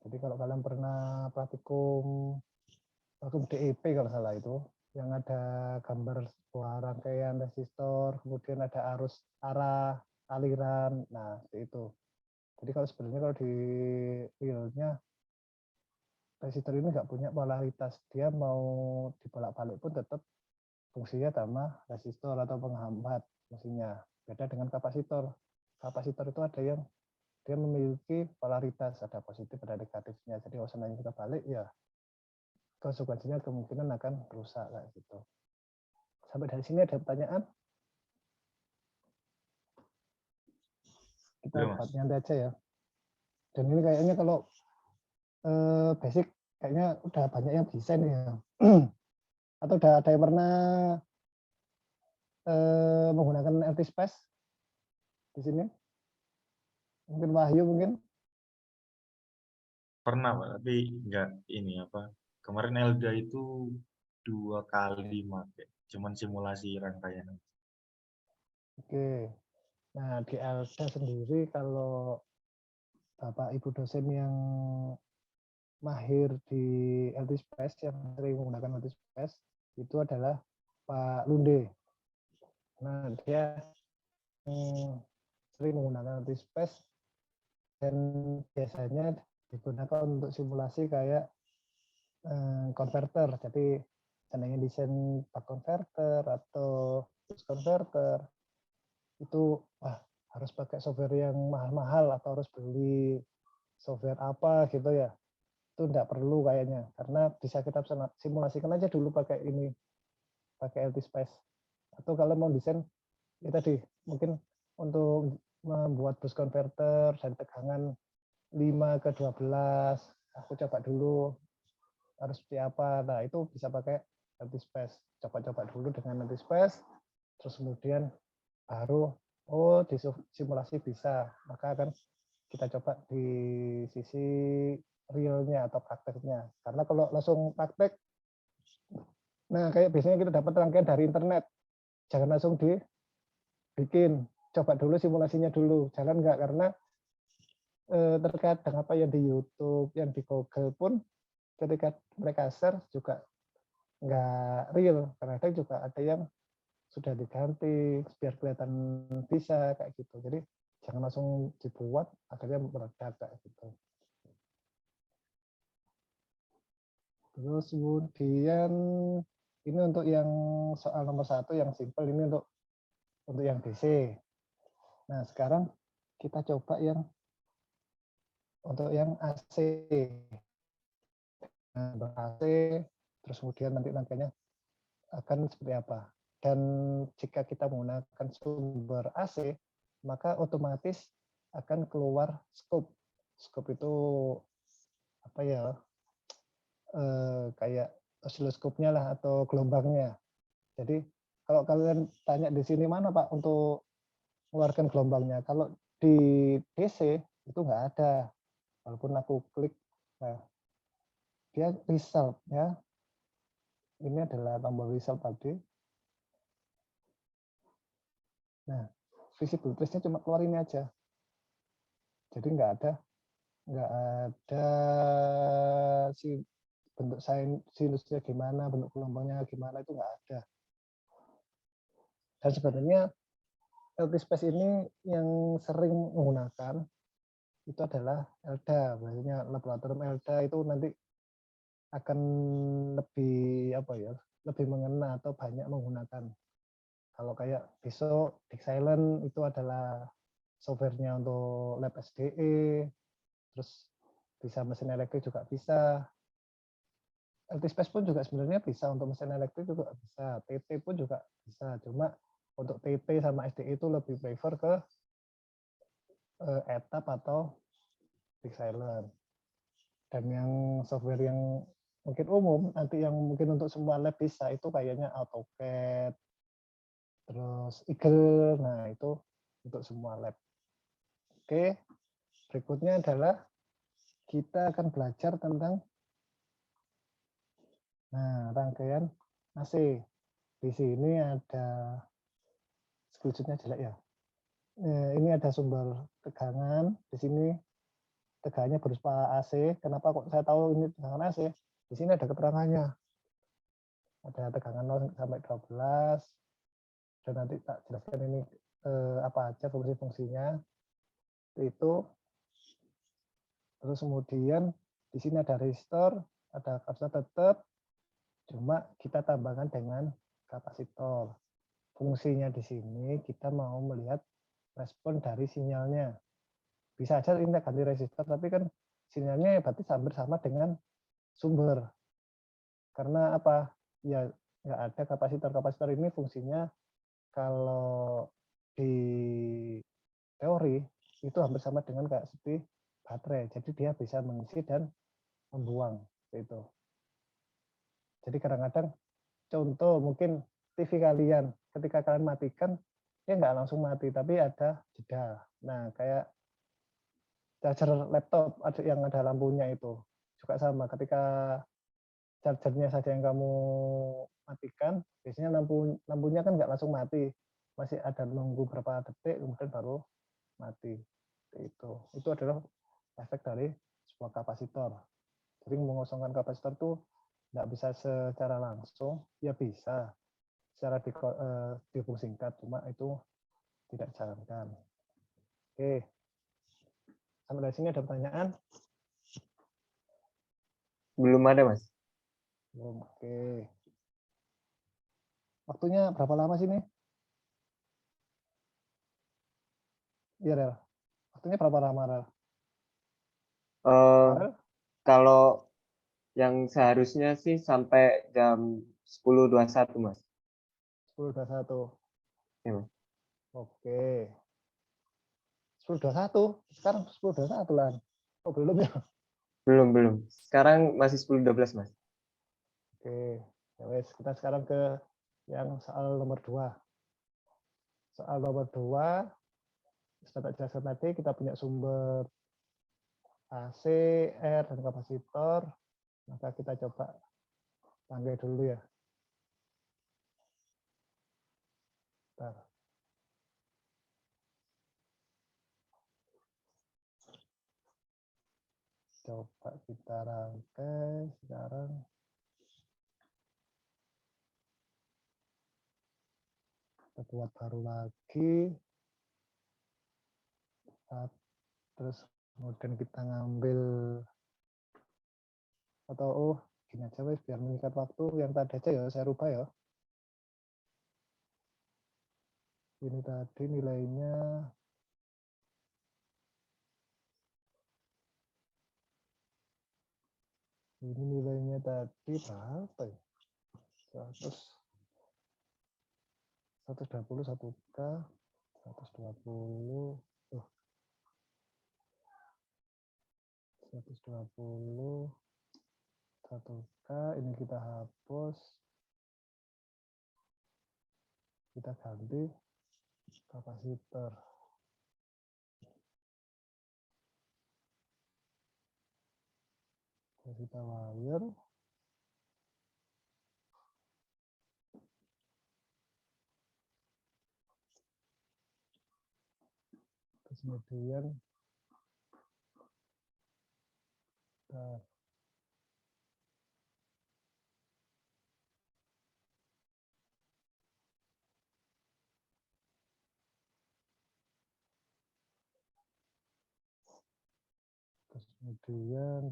Jadi kalau kalian pernah praktikum DEP kalau salah itu, yang ada gambar sebuah rangkaian resistor, kemudian ada arus arah, aliran, nah itu. Jadi kalau sebenarnya kalau di realnya resistor ini nggak punya polaritas, dia mau dibolak-balik pun tetap fungsinya sama resistor atau penghambat fungsinya. Beda dengan kapasitor. Kapasitor itu ada yang dia memiliki polaritas, ada positif, ada negatifnya. Jadi kalau seandainya kita balik, ya konsekuensinya kemungkinan akan rusak kayak gitu. Sampai dari sini ada pertanyaan? Kita Belum, Mas. buat nyantai aja ya. Dan ini kayaknya kalau basic kayaknya udah banyak yang bisa nih ya. Atau udah ada yang pernah menggunakan LT-Space di sini? Mungkin Wahyu mungkin? Pernah, Pak, tapi nggak ini apa. Kemarin Elda itu 2 kali pakai, cuman simulasi rangkaian. Oke. Nah, di LT sendiri kalau Bapak Ibu dosen yang mahir di LT-Space, yang sering menggunakan LT-Space, itu adalah Pak Lunde. Nah, dia sering menggunakan LT-Space dan biasanya digunakan untuk simulasi kayak konverter. Jadi seandainya desain buck converter atau boost converter itu harus pakai software yang mahal-mahal atau harus beli software apa gitu ya. Itu enggak perlu kayaknya, karena bisa kita simulasikan aja dulu pakai ini, pakai LT-Space. Atau kalau mau desain, ya tadi mungkin untuk membuat boost converter dan tegangan 5 ke 12, aku coba dulu harus seperti apa. Nah, itu bisa pakai LT-Space. Coba-coba dulu dengan LT-Space, terus kemudian baru, oh di simulasi bisa, maka akan kita coba di sisi realnya atau prakteknya. Karena kalau langsung praktek, nah kayak biasanya kita dapat rangkaian dari internet, jangan langsung dibikin, coba dulu simulasinya dulu, jalan nggak, karena terkadang apa yang di YouTube, yang di Google pun ketika mereka share juga nggak real, kadang juga ada yang sudah diganti biar kelihatan bisa kayak gitu. Jadi jangan langsung dibuat akhirnya meledak kayak gitu. Terus kemudian ini untuk yang soal nomor 1 yang simple, ini untuk yang DC. Nah sekarang kita coba yang untuk yang AC. Nah, AC terus kemudian nanti rangkaiannya akan seperti apa. Dan jika kita menggunakan sumber AC, maka otomatis akan keluar scope. Scope itu apa ya? Kayak osiloskopnya lah atau gelombangnya. Jadi kalau kalian tanya di sini mana Pak untuk mengeluarkan gelombangnya, kalau di DC itu nggak ada. Walaupun aku klik, nah dia result ya. Ini adalah tombol result tadi. Nah, visibilitasnya cuma keluar ini aja. Jadi nggak ada si bentuk sinusnya gimana, bentuk gelombangnya gimana, itu nggak ada. Dan sebenarnya LT-Space ini yang sering menggunakan itu adalah LDA, biasanya laboratorium LDA itu nanti akan lebih apa ya, lebih mengena atau banyak menggunakan. Kalau kayak besok Dixilent itu adalah softwarenya untuk lab SDE, terus bisa mesin elektrik juga bisa. LT-Space pun juga sebenarnya bisa untuk mesin elektrik juga bisa, TT pun juga bisa. Cuma untuk TT sama SDE itu lebih prefer ke ETAP atau Dixilent. Dan yang software yang mungkin umum, nanti yang mungkin untuk semua lab bisa itu kayaknya AutoCAD, terus Eagle, nah itu untuk semua lab. Oke, berikutnya adalah kita akan belajar tentang rangkaian AC. Di sini ada screenshot-nya jelek ya. Ini ada sumber tegangan, di sini tegangannya berupa AC. Kenapa kok saya tahu ini tegangan AC? Di sini ada keterangannya. Ada tegangan 0 sampai 12. Dan nanti tak jelaskan ini apa aja fungsi-fungsinya. Itu. Terus kemudian di sini ada resistor, ada kapasitor tetap, cuma kita tambahkan dengan kapasitor. Fungsinya di sini kita mau melihat respon dari sinyalnya. Bisa aja ini ganti resistor, tapi kan sinyalnya berarti hampir sama dengan sumber. Karena apa? Ya nggak ada kapasitor. Kapasitor ini fungsinya kalau di teori itu hampir sama dengan kayak seperti baterai. Jadi dia bisa mengisi dan membuang itu. Jadi kadang-kadang contoh mungkin TV kalian ketika kalian matikan dia nggak langsung mati tapi ada jeda. Nah kayak charger laptop yang ada lampunya itu juga sama, ketika chargernya saja yang kamu matikan biasanya lampunya kan nggak langsung mati, masih ada nunggu berapa detik kemudian baru mati. Itu adalah efek dari sebuah kapasitor. Jadi mengosongkan kapasitor tuh nggak bisa secara langsung, ya bisa secara dihubung singkat, cuma itu tidak disarankan. Oke, sampai dari sini ada pertanyaan? Belum ada, Mas. Belum. Oke. Waktunya berapa lama sih ini? Iya, Rel. Waktunya berapa lama, Rel? Rel? Kalau yang seharusnya sih sampai jam 10.21, Mas. 10.21. Ya, Mas. Oke. 10.21. Sekarang 10.21 lah. Oh, belum ya? Belum. Sekarang masih 10.12, Mas. Oke. Ya wes, kita sekarang ke yang soal nomor 2. Soal nomor 2, seperti jelaskan tadi, kita punya sumber AC, R, dan kapasitor. Maka kita coba tanggai dulu ya. Bentar. Coba kita rangkai sekarang. Kita buat baru lagi. Terus kemudian kita ngambil atau gini aja wes biar mengikat waktu, yang tadi aja ya saya rubah ya. Ini tadi nilainya tadi berapa ya? 120 1K, 120, 120, 1K, ini kita hapus, kita ganti kapasitor. Kita wire. Terus kemudian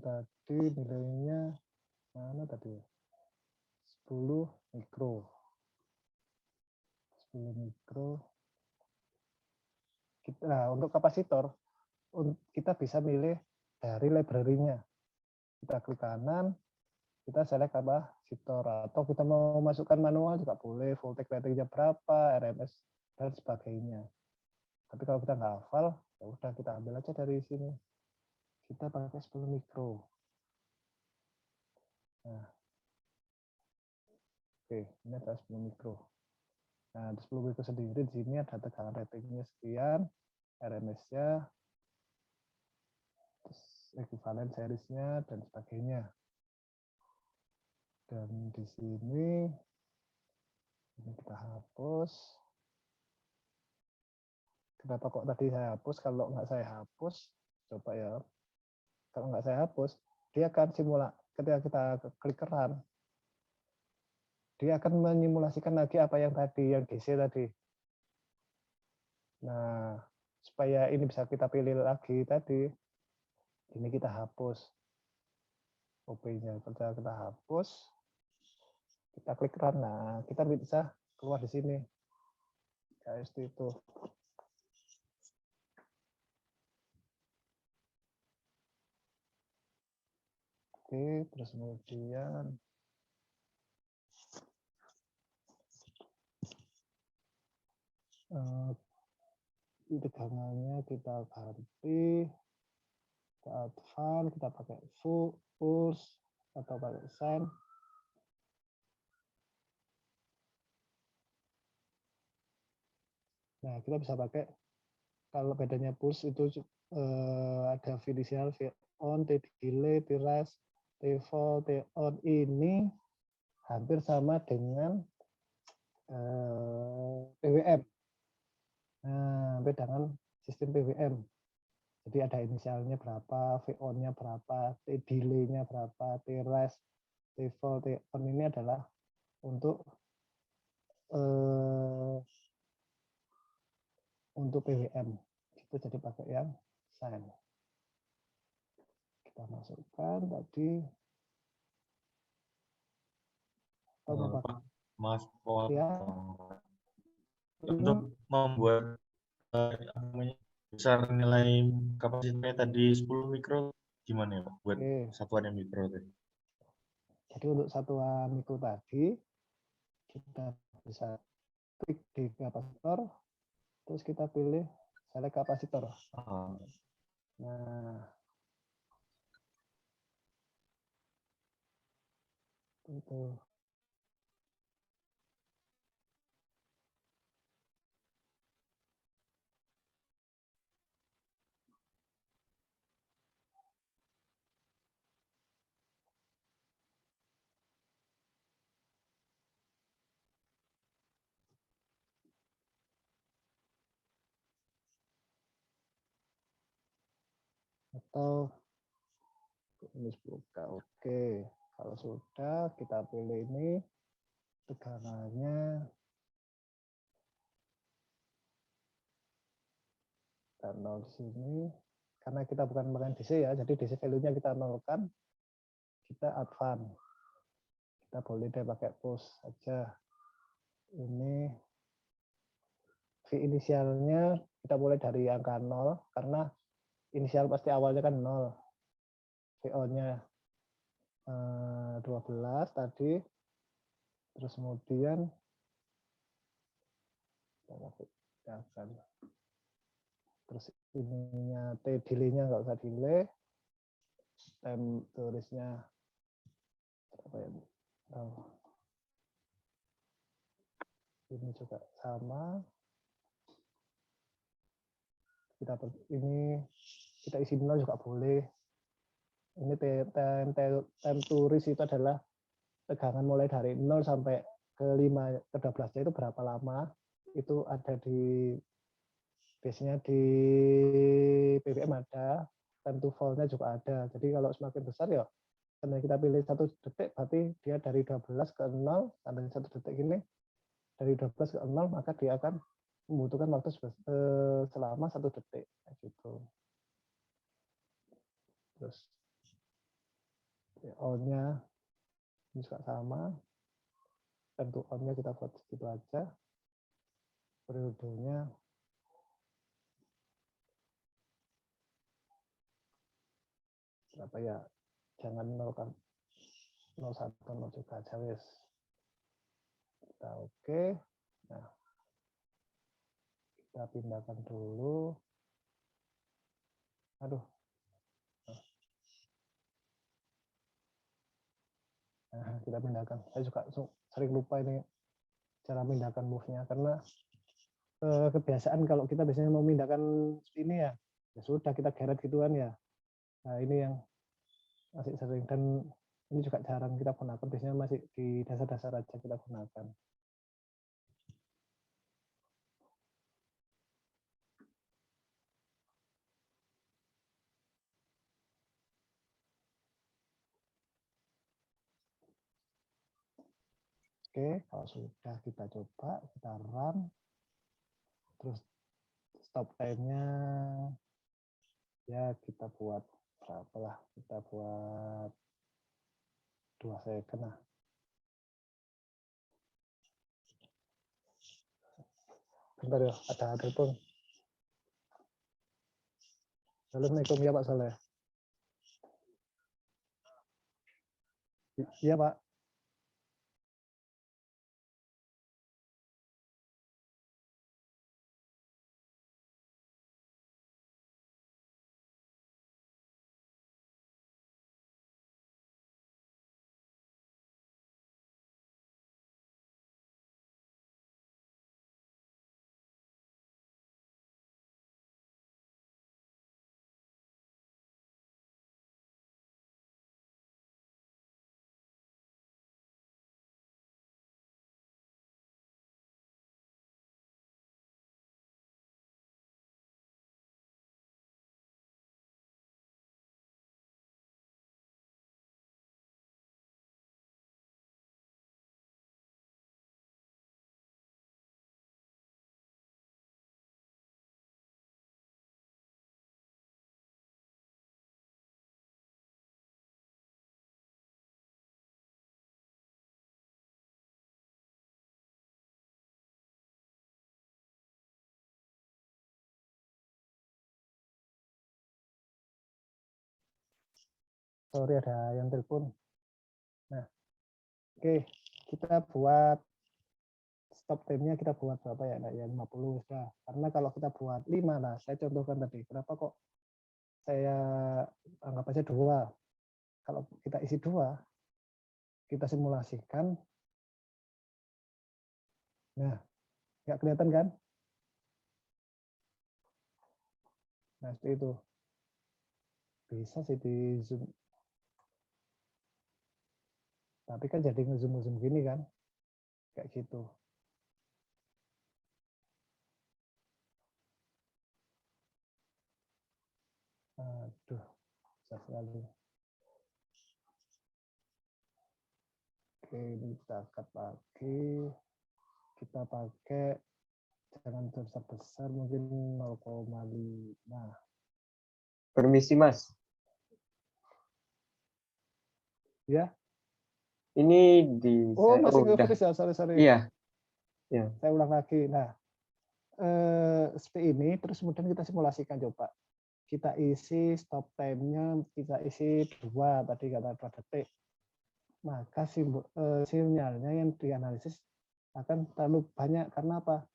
tadi nilainya mana tadi ya? 10 mikro. 10 mikro. Nah, untuk kapasitor kita bisa milih dari library-nya. Kita klik kanan, kita select kapasitor, atau kita mau masukkan manual juga boleh, voltage ratingnya berapa, RMS dan sebagainya. Tapi kalau kita nggak hafal, ya udah kita ambil aja dari sini. Kita pakai 10 mikro. Nah, oke, ini ada 10 mikro. Nah, di 10 mikro sendiri di sini ada tegangan ratingnya sekian, RMS-nya, ekuivalen serisnya, dan sebagainya. Dan di sini ini kita hapus. Kenapa kok tadi saya hapus? Kalau nggak saya hapus, coba ya. Kalau nggak saya hapus, dia akan ketika kita klik run, dia akan menyimulasikan lagi apa yang tadi, yang DC tadi. Nah, supaya ini bisa kita pilih lagi tadi, ini kita hapus OP-nya. Ketika kita hapus, kita klik run. Nah, kita bisa keluar di sini. KST itu. Oke, terus kemudian tegangannya kita ganti, kita advance, kita pakai full, pulse, atau pakai sine. Nah, kita bisa pakai, kalau bedanya pulse itu ada V initial, V on, T delay, T rise, T fall, T on. Ini hampir sama dengan PWM. Nah, beda dengan sistem PWM. Jadi ada inisialnya berapa, V on-nya berapa, T delay-nya berapa, T rise, T fall, T on. Ini adalah untuk PWM. Itu jadi pakai yang sine. Kita masukkan tadi. Maaf, Ya. Untuk membuat besar nilai kapasitasnya tadi 10 mikro gimana ya Pak, buat satuan yang mikro tadi? Jadi untuk satuan mikro tadi kita bisa klik di kapasitor, terus kita pilih select kapasitor. Nah, itu. Atau ini buka. Oke, kalau sudah kita pilih ini tegangannya dan nol di sini. Karena kita bukan menggunakan DC ya, jadi DC value-nya kita nolkan, kita advance. Kita boleh deh pakai push saja. Ini V inisialnya kita mulai dari angka 0 karena inisial pasti awalnya kan 0. VO-nya 12 tadi. Terus kemudian terus ininya T delay-nya nggak usah delay. Time tulisnya apa ya? Ini juga sama. Kita isi 0 juga boleh. Ini time turis itu adalah tegangan mulai dari 0 sampai ke 12-nya itu berapa lama. Itu ada biasanya di BBM ada, time to fall-nya juga ada. Jadi kalau semakin besar ya, karena kita pilih 1 detik, berarti dia dari 12 ke 0, sampai 1 detik ini, dari 12 ke 0, maka dia akan membutuhkan waktu selama 1 detik. Gitu. Terus on-nya ini juga sama. Time to on-nya kita buat segitu aja. Periodenya berapa ya? Jangan 0 kan 01 0 juga aja wes. Kita oke. Nah, kita pindahkan dulu. Aduh. Nah, kita pindahkan. Saya juga sering lupa ini cara pindahkan move-nya karena kebiasaan kalau kita biasanya mau memindahkan ini ya sudah kita geret gitu kan ya. Nah ini yang masih sering dan ini juga jarang kita gunakan, biasanya masih di dasar-dasar aja kita gunakan. Oke, kalau sudah kita coba, kita run, terus stop time-nya ya kita buat berapa lah, kita buat 2 second lah. Bentar ya, ada telepon. Assalamualaikum ya Pak Saleh. Iya Pak. Sorry ada yang telepon. Nah, oke, kita buat stop time-nya kita buat berapa ya? Nah, ya 50 sudah. Karena kalau kita buat 5, nah saya contohkan tadi. Kenapa kok saya anggap aja 2? Kalau kita isi 2, kita simulasikan. Nah, nggak kelihatan kan? Nah, seperti itu. Bisa sih di zoom. Tapi kan jadi nge-zoom gini kan. Kayak gitu. Aduh, susah sekali. Oke, ini kita angkat lagi. Kita pakai jangan besar-besar, mungkin 0,5. Permisi Mas, Ya. ini di Oh, saya masih udah. nge-freeze ya, sorry. Iya. Ya. Saya ulang lagi. Nah, seperti ini, terus kemudian kita simulasikan coba. Kita isi stop time-nya, kita isi 2, tadi kata 2 detik. Maka sinyalnya yang dianalisis akan terlalu banyak. Karena apa?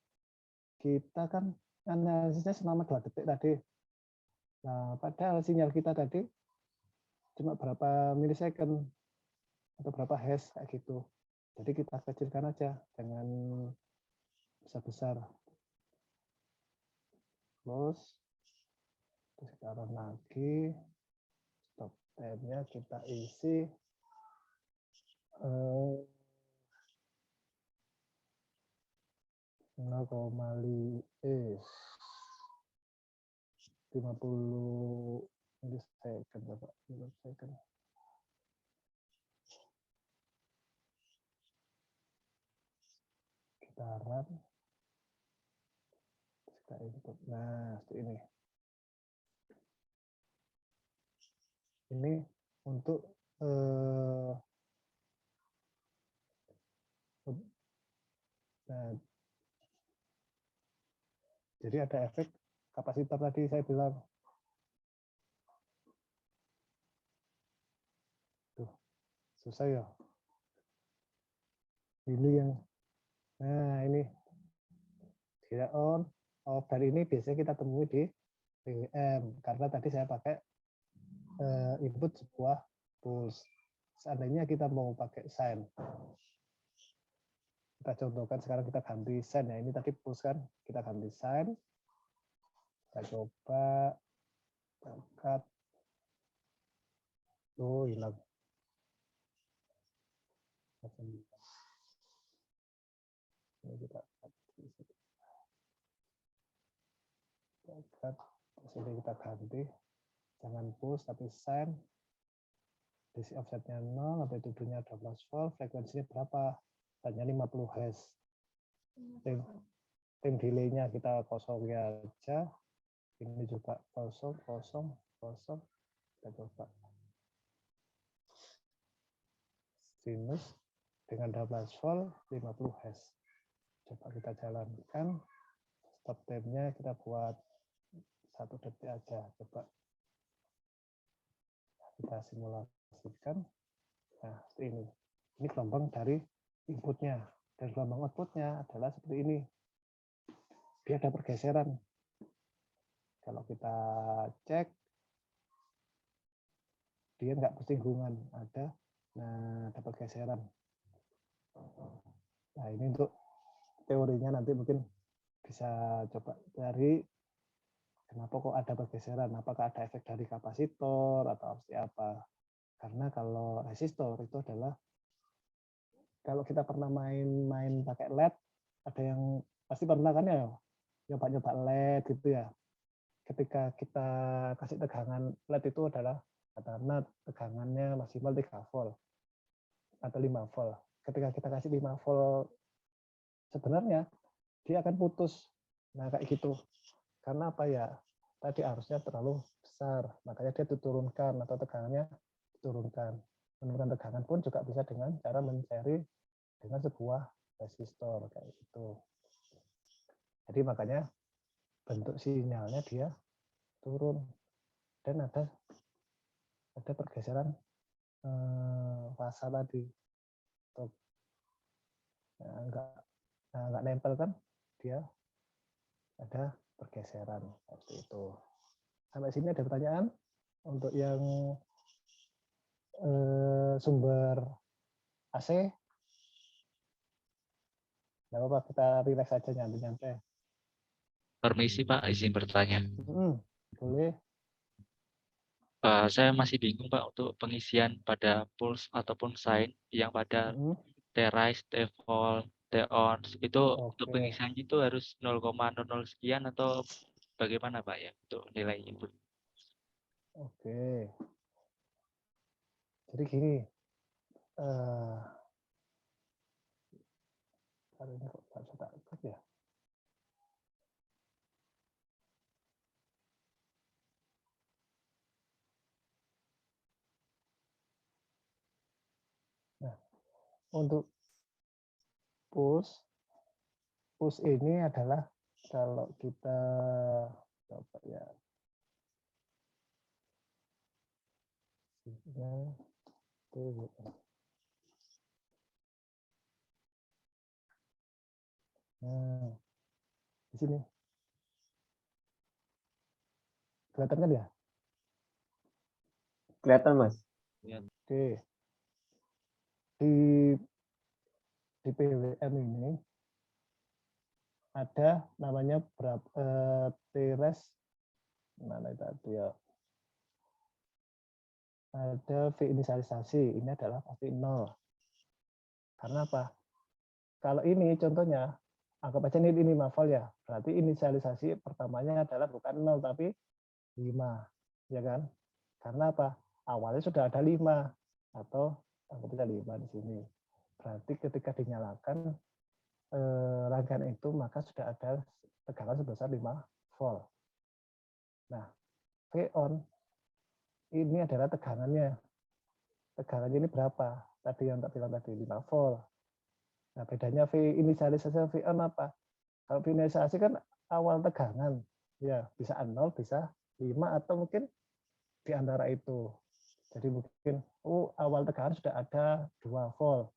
Kita kan analisisnya selama 2 detik tadi. Nah, padahal sinyal kita tadi cuma berapa milisecond atau berapa hash kayak gitu. Jadi kita kecilkan aja, jangan besar-besar. Terus kita run lagi, stop time-nya kita isi 50 milisecond, Bapak. Milisecond. Kita run, kita input. Nah, seperti ini. Ini untuk nah, jadi ada efek kapasitor tadi saya bilang. Tuh, susah ya. Ini yang, nah ini tidak on, off. Dari ini biasanya kita temui di BWM karena tadi saya pakai input sebuah pulse. seandainya kita mau pakai sign, kita contohkan sekarang kita ganti sign ya, ini tadi push kan, kita ganti sign, kita coba angkat, tuh hilang. Ini kita angkat, sini kita ganti, jangan push tapi sign, DC offsetnya 0, amplitude-nya 12 volt, frekuensinya berapa? Tanya 50 Hz. Time delay-nya kita kosongin aja. Ini juga kosong. Kita coba. Sinus dengan 12 volt, 50 Hz. Coba kita jalankan. Stop time-nya kita buat 1 detik aja. Coba kita simulasikan. Nah, seperti ini. Ini gelombang dari inputnya. Dan gelombang outputnya adalah seperti ini. Dia ada pergeseran. Kalau kita cek, dia nggak bersinggungan. Ada pergeseran. Nah, ini untuk teorinya nanti mungkin bisa coba cari kenapa kok ada pergeseran. Apakah ada efek dari kapasitor atau seperti apa. Karena kalau resistor itu adalah kalau kita pernah main pakai LED, ada yang pasti pernah kan ya nyoba LED gitu ya. Ketika kita kasih tegangan LED itu adalah katakanlah tegangannya maksimal 3 volt atau 5 volt. Ketika kita kasih 5 volt sebenarnya dia akan putus. Nah, kayak gitu. Karena apa ya? Tadi arusnya terlalu besar, makanya dia diturunkan atau tegangannya diturunkan. Menurunkan tegangan pun juga bisa dengan cara mencari dengan sebuah resistor kayak gitu. Jadi makanya bentuk sinyalnya dia turun dan ada pergeseran fasa tadi. Nggak nempel kan, dia ada pergeseran seperti itu. Sampai sini ada pertanyaan untuk yang sumber AC. Nggak apa-apa, kita relax aja nyantai-nyantai. Permisi Pak, izin bertanya. Boleh. Saya masih bingung Pak untuk pengisian pada pulse ataupun sign yang pada T-rise, T-volt, T-on itu untuk pengisiannya itu harus 0,00 sekian atau bagaimana Pak ya untuk nilai input? Oke. Jadi gini, kalau ini kok nggak bisa tak ikut ya? Nah, untuk push ini adalah kalau kita coba ya. Nah, di sini. Kelihatan kan ya? Kelihatan, Mas. Oke. Di PWM ini ada namanya T-res mana tadi ya? Ada V inisialisasi, ini adalah pasti 0. Karena apa? Kalau ini contohnya, anggap aja ini 5 volt ya, berarti inisialisasi pertamanya adalah bukan 0 tapi 5, ya kan? Karena apa? Awalnya sudah ada 5 atau anggap aja 5 di sini. Berarti ketika dinyalakan rangkaian itu maka sudah ada tegangan sebesar 5 volt. Nah, V on ini adalah tegangannya. Tegangannya ini berapa? Tadi yang tak bilang tadi 5 volt. Nah, bedanya V inisialisasi dan V on apa? Kalau V inisialisasi kan awal tegangan. Ya, bisa 0, bisa 5 atau mungkin di antara itu. Jadi mungkin awal tegangan sudah ada 2 volt.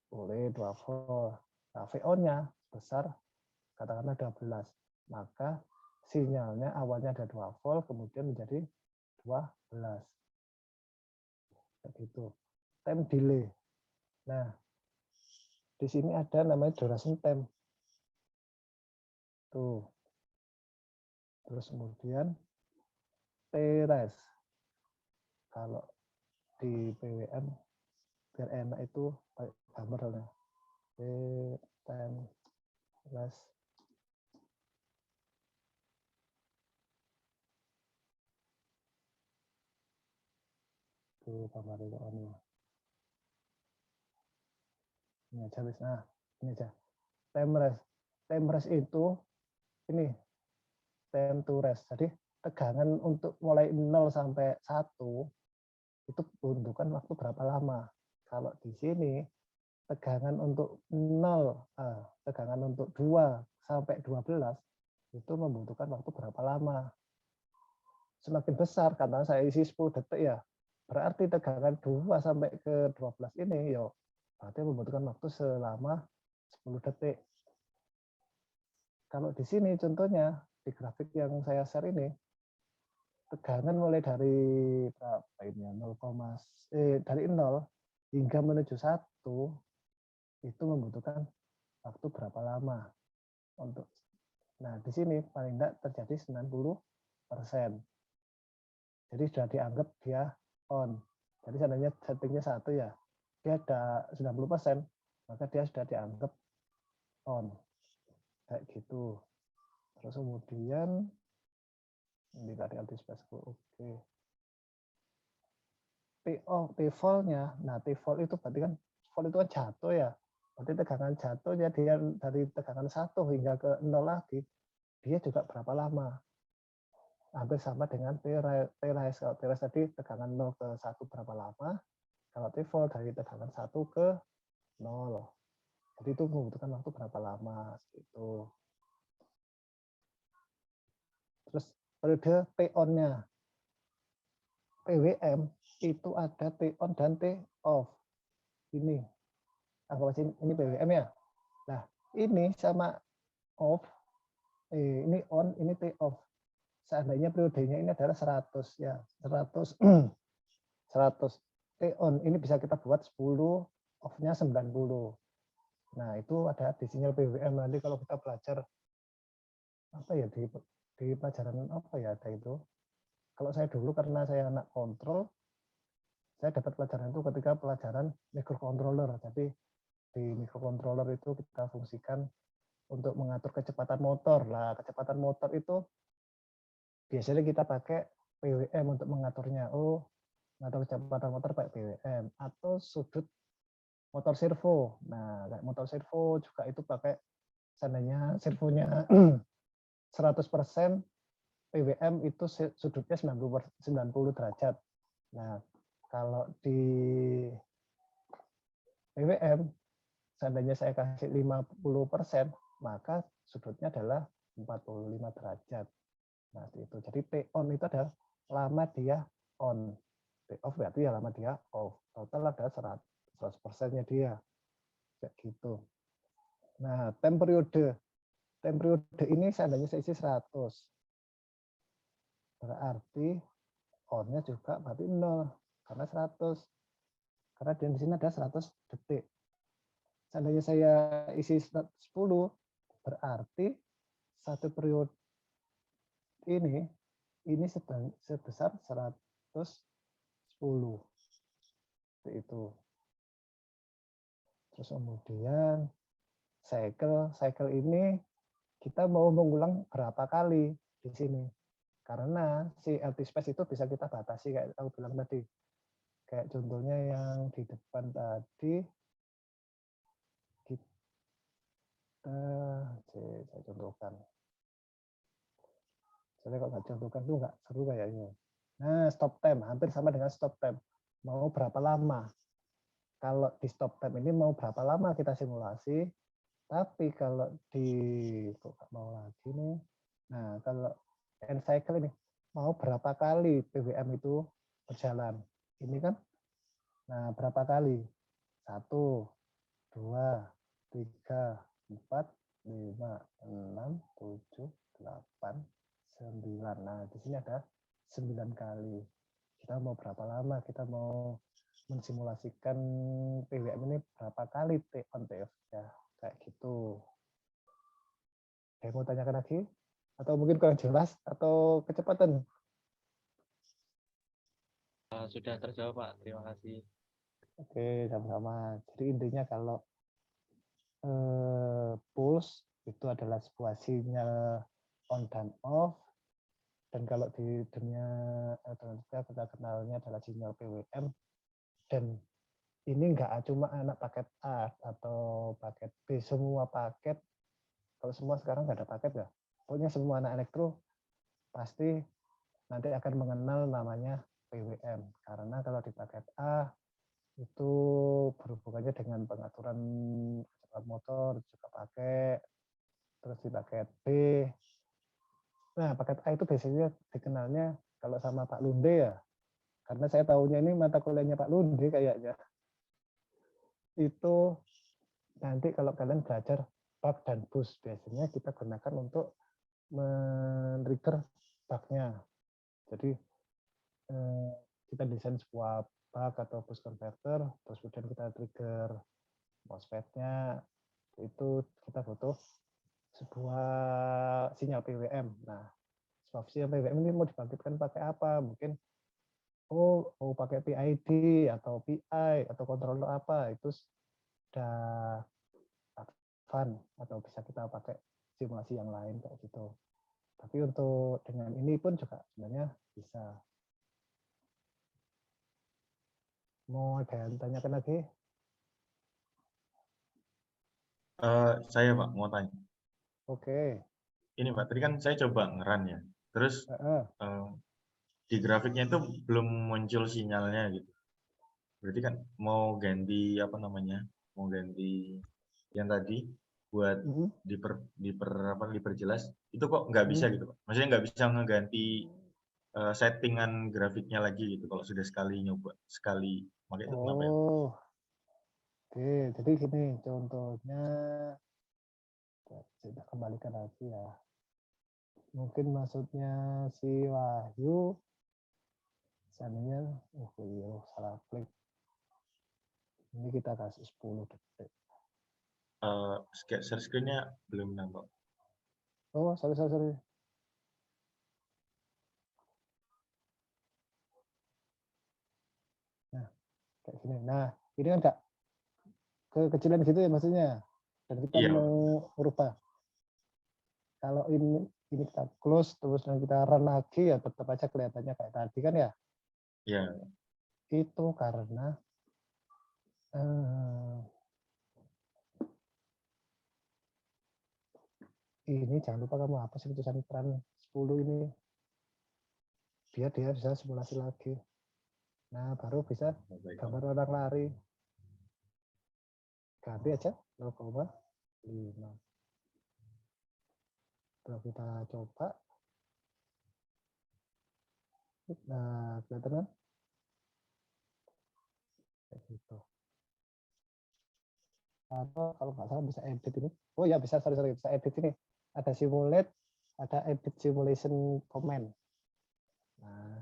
Boleh 2 volt. Nah, V on-nya besar katakanlah 12. Maka sinyalnya awalnya ada 2 volt kemudian menjadi 12. Begitu. time delay. Nah, di sini ada namanya duration time. Tuh. Terus kemudian T-rest. Kalau di PWM biar enak itu pakai gambar soalnya. Time rest. Tuh gambar itu ini. Ini aja wis. Nah, ini aja. Time rest. Time rest itu ini time to rest. Jadi tegangan untuk mulai 0 sampai 1 itu membutuhkan waktu berapa lama. Kalau di sini tegangan untuk 0, tegangan untuk 2 sampai 12 itu membutuhkan waktu berapa lama. Semakin besar, karena saya isi 10 detik ya, berarti tegangan 2 sampai ke 12 ini, ya berarti membutuhkan waktu selama 10 detik. Kalau di sini contohnya, di grafik yang saya share ini, tegangan mulai dari berapa ini ya, dari 0 hingga menuju 1 itu membutuhkan waktu berapa lama untuk. Nah, di sini paling tidak terjadi 90%. Jadi sudah dianggap dia on. Jadi seandainya settingnya 1 ya, dia ada 90%, maka dia sudah dianggap on. Kayak gitu. Terus kemudian ini tadi antisipasi. Oke. T-fall-nya, nah T-fall itu berarti kan fall itu kan jatuh ya. Berarti tegangan jatuhnya dia dari tegangan 1 hingga ke 0 lagi, dia juga berapa lama? Hampir sama dengan T-rise. Kalau T-rise tadi tegangan 0 ke 1 berapa lama? Kalau T-fall dari tegangan 1 ke 0. Jadi itu membutuhkan waktu berapa lama gitu. Terus periode T-on-nya. PWM itu ada T-on dan T-off. Ini. Anggap aja ini PWM ya. Nah, ini sama off. Ini on, ini T-off. Seandainya periodenya ini adalah 100 ya. 100 100 T-on ini bisa kita buat 10, off-nya 90. Nah, itu ada di sinyal PWM. Nanti kalau kita belajar apa ya di pelajaran apa ya ada itu. Kalau saya dulu karena saya anak kontrol, saya dapat pelajaran itu ketika pelajaran microcontroller. Jadi di microcontroller itu kita fungsikan untuk mengatur kecepatan motor. Nah, kecepatan motor itu biasanya kita pakai PWM untuk mengaturnya. Oh, mengatur kecepatan motor pakai PWM atau sudut motor servo. Nah, kayak motor servo juga itu pakai seandainya servonya 100% PWM itu sudutnya 90 derajat. Nah, kalau di PWM seandainya saya kasih 50%, maka sudutnya adalah 45 derajat. Nah, itu. Jadi T-on itu adalah lama dia on. T-off berarti ya lama dia off. Total ada 100%-nya dia. Kayak gitu. Nah, time periode. Time periode ini seandainya saya isi 100. Berarti on-nya juga berarti 0. Karena 100. Karena di sini ada 100 detik. Seandainya saya isi 10, berarti satu periode ini sebesar 110. Itu. Terus kemudian cycle ini kita mau mengulang berapa kali di sini. Karena si LT space itu bisa kita batasi kayak aku bilang tadi. Kayak contohnya yang di depan tadi, saya contohkan. Soalnya kalau nggak contohkan tuh nggak seru kayaknya. Nah, stop time. Hampir sama dengan stop time. Mau berapa lama? Kalau di stop time ini mau berapa lama kita simulasi. Tapi kalau di, kok nggak mau lagi nih. Nah, kalau end cycle ini, mau berapa kali PWM itu berjalan. Ini kan, nah berapa kali? 1, 2, 3, 4, 5, 6, 7, 8, 9. Nah, di sini ada 9 kali. Kita mau berapa lama? Kita mau mensimulasikan PWM ini berapa kali T on T off ya, kayak gitu. Saya mau tanyakan lagi atau mungkin kurang jelas atau kecepatan? Sudah terjawab Pak, terima kasih. Oke, sama-sama. Jadi intinya kalau pulse itu adalah sebuah sinyal on dan off, dan kalau di dunia elektronika kita kenalnya adalah sinyal PWM, dan ini enggak cuma anak paket A atau paket B, semua paket, kalau semua sekarang nggak ada paket ya, pokoknya semua anak elektro pasti nanti akan mengenal namanya PWM, karena kalau di paket A itu berhubungannya dengan pengaturan kecepatan motor juga pakai, terus di paket B. Nah, paket A itu biasanya dikenalnya kalau sama Pak Lunde ya, karena saya tahunya ini mata kuliahnya Pak Lunde kayaknya. Itu nanti kalau kalian belajar bug dan bus, biasanya kita gunakan untuk men-trigger bug-nya. Jadi kita desain sebuah bug atau bus converter, terus kemudian kita trigger MOSFET-nya, itu kita butuh sebuah sinyal PWM. Nah, sebuah sinyal PWM ini mau dibangkitkan pakai apa? Mungkin mau pakai PID atau PI atau controller apa, itu sudah advance atau bisa kita pakai simulasi yang lain kayak gitu. Tapi untuk dengan ini pun juga sebenarnya bisa. Mau ada yang tanyakan lagi? Saya Pak mau tanya. Oke. Ini Pak, tadi kan saya coba ngeran ya. Terus di grafiknya itu belum muncul sinyalnya gitu. Berarti kan mau ganti apa namanya? Mau ganti yang tadi buat diperjelas itu kok nggak bisa gitu Pak. Maksudnya nggak bisa ngeganti settingan grafiknya lagi gitu kalau sudah sekali nyoba sekali pakai itu kenapa ya? Oke, jadi gini contohnya, kita kembalikan lagi ya. Mungkin maksudnya si Wahyu, seandainya, salah klik. Ini kita kasih 10 detik. Share screen-nya belum nampak. Oh, sorry. Nah, kayak gini. Nah, ini kan enggak kekecilan gitu ya maksudnya. Dan kita mau merubah. Kalau ini kita close terus dan kita run lagi ya tetap aja kelihatannya kayak tadi kan ya. Iya. Itu karena ini jangan lupa kamu hapus keputusan peran 10 ini. Biar dia bisa simulasi lagi. Nah, baru bisa gambar orang lari. Ganti aja 0,5. Kalau kita coba, nah kelihatan kan? Kayak gitu. Atau kalau nggak salah bisa edit ini. Oh ya bisa, sorry, bisa edit ini. Ada simulate, ada edit simulation command. Nah,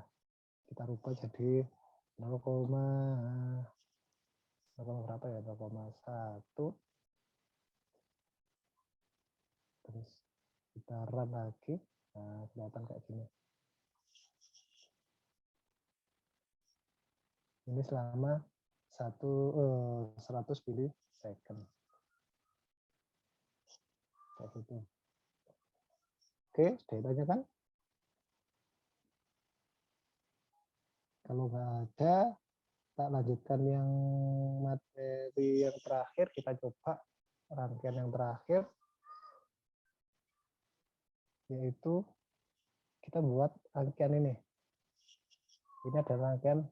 kita rubah jadi 0, berapa ya? 0,1. Terus kita run lagi. Nah, kelihatan kayak gini. Ini selama 100 milisecond. Kayak gitu. Oke, sudah ditanyakan? Kalau nggak ada, kita lanjutkan yang materi yang terakhir. Kita coba rangkaian yang terakhir, yaitu kita buat rangkaian ini. Ini adalah rangkaian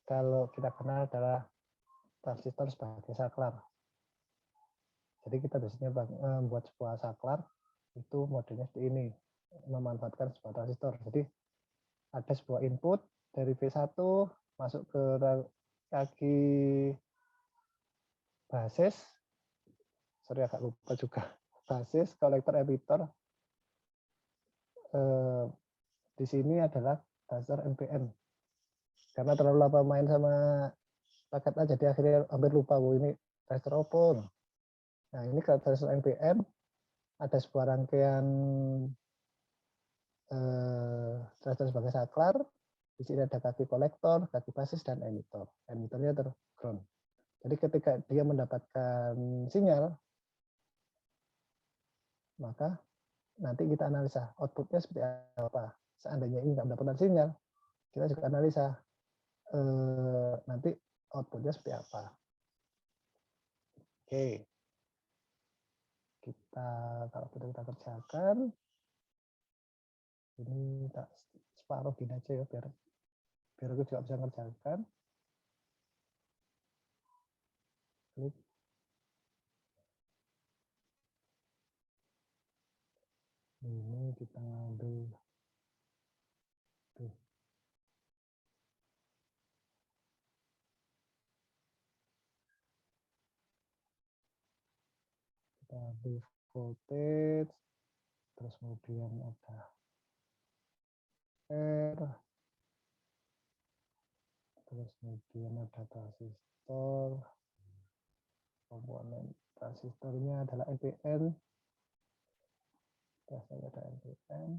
kalau kita kenal adalah transistor sebagai saklar. Jadi kita biasanya membuat sebuah saklar, itu modelnya seperti ini, memanfaatkan sebuah transistor. Jadi ada sebuah input dari V1 masuk ke kaki basis, sorry agak lupa juga, basis, kolektor, emitter. Di sini adalah transistor NPN. Karena terlalu lama main sama paket A, jadi akhirnya hampir lupa, ini transistor open. Nah, ini kalau transistor NPN ada sebuah rangkaian transistor sebagai saklar. Di sini ada kaki kolektor, kaki basis, dan emitor. Emitornya terground. Jadi ketika dia mendapatkan sinyal, maka nanti kita analisa outputnya seperti apa. Seandainya ini nggak mendapatkan sinyal, kita juga analisa nanti outputnya seperti apa. Oke, kita kalau kita kerjakan, ini tak separuh gini aja ya, biar aku juga bisa ngerjakan. Klik. Ini kita ngambil tuh. Kita ambil voltage, terus kemudian ada R, terus kemudian ada transistor, komponen transistornya adalah NPN, biasanya ada NPN,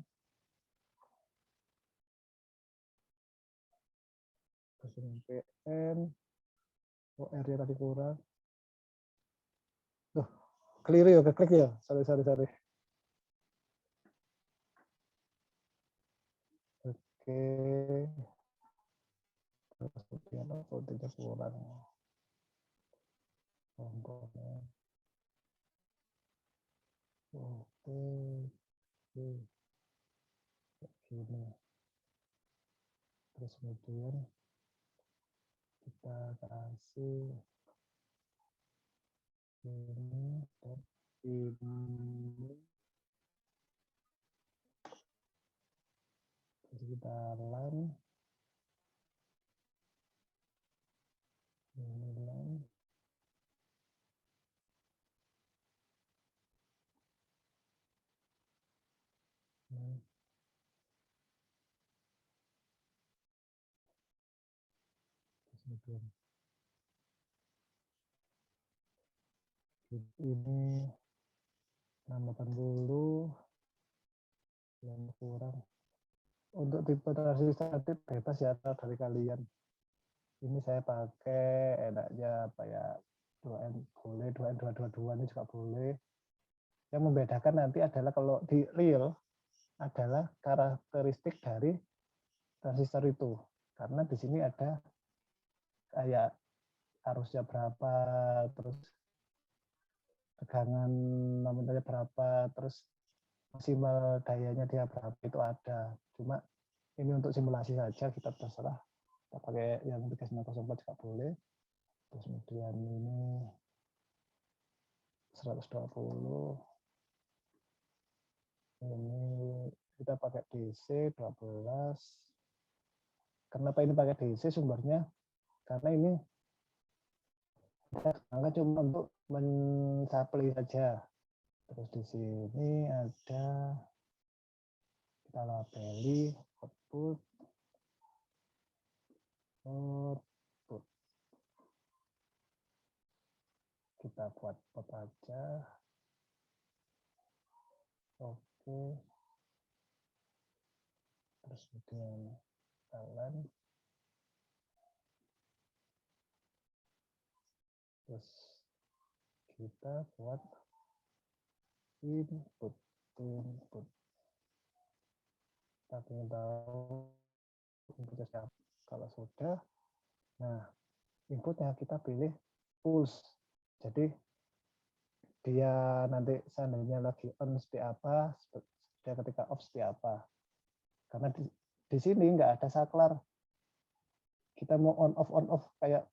terus NPN, R-nya tadi kurang, tuh keliru ya, klik ya, sorry. Oke, terus kemudian voltage kurang, komponen voltage gini, terus kemudian kita kasih ini dan ini, terus kita line ini line, terus kemudian ini 680 yang kurang. Untuk tipe transistor nanti bebas ya dari kalian. Ini saya pakai enaknya apa ya, 2N boleh, 2N222 ini juga boleh. Yang membedakan nanti adalah kalau di real adalah karakteristik dari transistor itu. Karena di sini ada kayak arusnya berapa, terus tegangan nominalnya berapa, terus maksimal dayanya dia berapa, itu ada. Cuma ini untuk simulasi saja, kita terserah. Kita pakai yang 3904 juga boleh. Terus kemudian ini 120. Ini kita pakai DC 12. Kenapa ini pakai DC sumbernya? Karena ini angka cuma untuk mensupply saja. Terus di sini ada kita labeli output. Kita buat pot aja. Oke. Terus kemudian jalan. Terus kita buat input. Kita ingin tahu inputnya siapa. Kalau sudah, nah inputnya kita pilih pulse. Jadi dia nanti seandainya lagi on seperti apa, dia ketika off seperti apa. Karena di sini nggak ada saklar. Kita mau on off kayak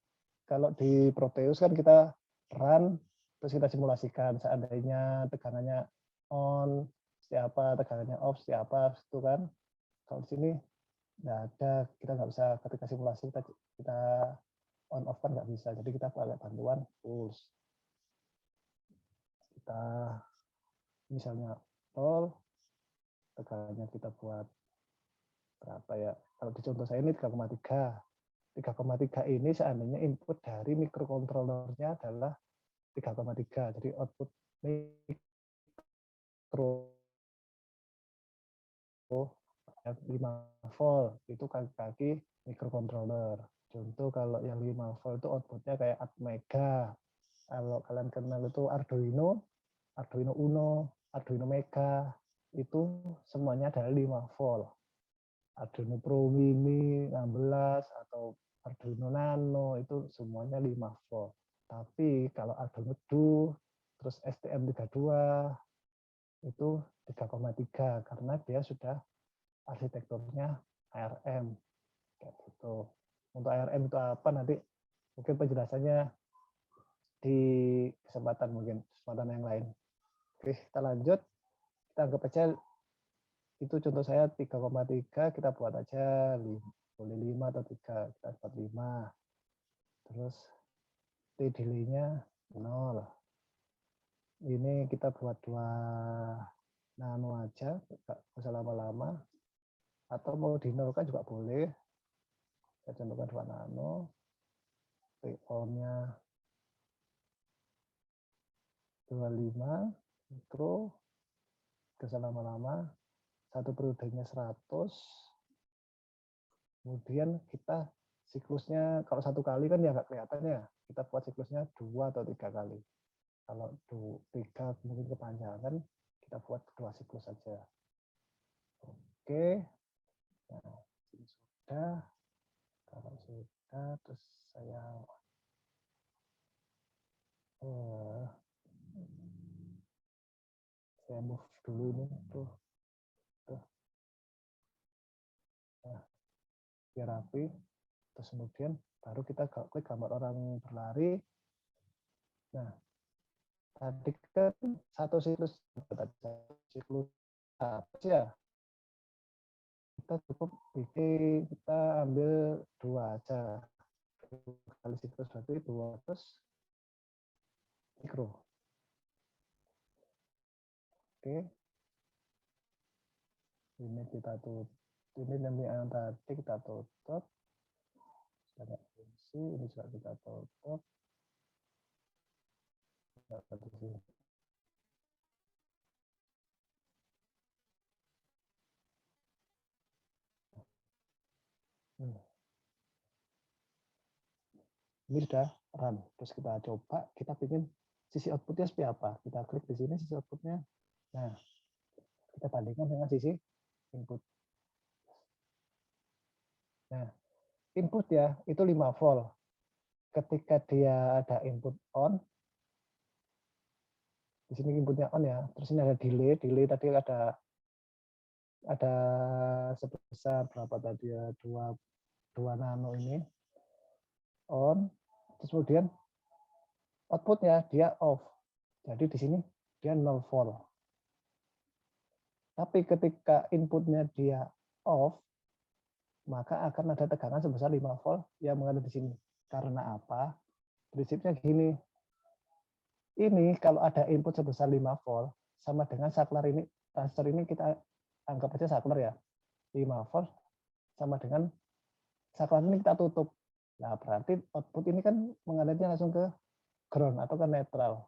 kalau di Proteus kan kita run terus kita simulasikan seandainya tegangannya on seperti apa, tegangannya off seperti apa, itu kan. Kalau di sini nggak ada, kita nggak bisa ketika simulasi kita on off kan nggak bisa. Jadi kita pakai bantuan pulse. Kita misalnya roll, tegangannya kita buat berapa ya? Kalau di contoh saya ini 3,3. 3,3 ini seandainya input dari mikrokontrolernya adalah 3,3. Jadi output mikro 5 volt itu kaki-kaki mikrokontroler. Contoh kalau yang 5 volt itu outputnya kayak Atmega. Kalau kalian kenal itu Arduino Uno, Arduino Mega, itu semuanya adalah 5 volt. Arduino Pro Mini 16 atau Arduino Nano itu semuanya 5 volt. Tapi kalau Arduino Duo, terus STM32 itu 3,3 karena dia sudah arsitekturnya ARM. Kayak gitu. Untuk ARM itu apa nanti mungkin penjelasannya di kesempatan yang lain. Oke, kita lanjut. Kita anggap aja itu contoh saya 3,3, kita buat aja boleh 5 atau 3, kita buat 5. Terus T delay-nya 0. Ini kita buat 2 nano aja, nggak usah lama-lama. Atau mau dinolkan juga boleh. Saya contohkan 2 nano. T on-nya 25 mikro. Nggak usah lama-lama. Satu periodenya 100. Kemudian kita siklusnya, kalau 1 kali kan ya nggak kelihatan ya. Kita buat siklusnya 2 atau 3 kali. Kalau 3 mungkin kepanjangan, kita buat 2 siklus saja. Oke. Nah, ini sudah. Kalau sudah, terus saya move dulu ini tuh. Nah, biar rapi. Terus kemudian baru kita klik gambar orang berlari. Nah, tadi kan satu siklus ya. Kita cukup bikin, kita ambil 2 aja. Kali siklus berarti 200 mikro. Oke. Ini kita tutup. Ini yang tadi kita tutup. Banyak fungsi, ini juga kita tutup. Ini sudah run. Terus kita coba, kita ingin sisi outputnya seperti apa. Kita klik di sini sisi outputnya. Nah, kita bandingkan dengan sisi input. Nah, input ya, itu 5 volt. Ketika dia ada input on, di sini inputnya on ya, terus ini ada delay tadi ada sebesar berapa tadi ya, 2 nano ini on, terus kemudian outputnya dia off. Jadi di sini dia 0 volt. Tapi ketika inputnya dia off, maka akan ada tegangan sebesar 5 volt yang mengalir di sini. Karena apa? Prinsipnya gini. Ini kalau ada input sebesar 5 volt sama dengan saklar ini, transistor ini kita anggap aja saklar ya. 5 volt sama dengan saklar ini kita tutup. Nah, berarti output ini kan mengalirnya langsung ke ground atau ke netral.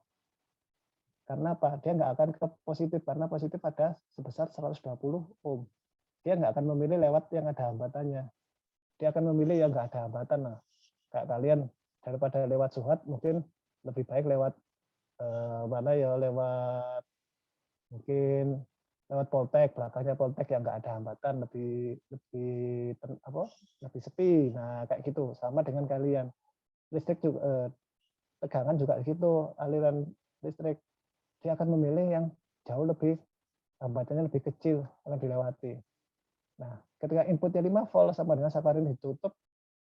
Karena apa? Dia nggak akan ke positif, karena positif ada sebesar 120 ohm. Dia nggak akan memilih lewat yang ada hambatannya. Dia akan memilih yang nggak ada hambatan. Nah, kayak kalian daripada lewat suhat, mungkin lebih baik lewat mana ya, lewat mungkin lewat poltek, belakangnya poltek yang nggak ada hambatan, lebih sepi. Nah, kayak gitu. Sama dengan kalian. Listrik juga tegangan juga gitu, aliran listrik. Dia akan memilih yang jauh lebih hambatannya lebih kecil akan dilewati. Nah, ketika inputnya 5 volt sama dengan saklar ini ditutup,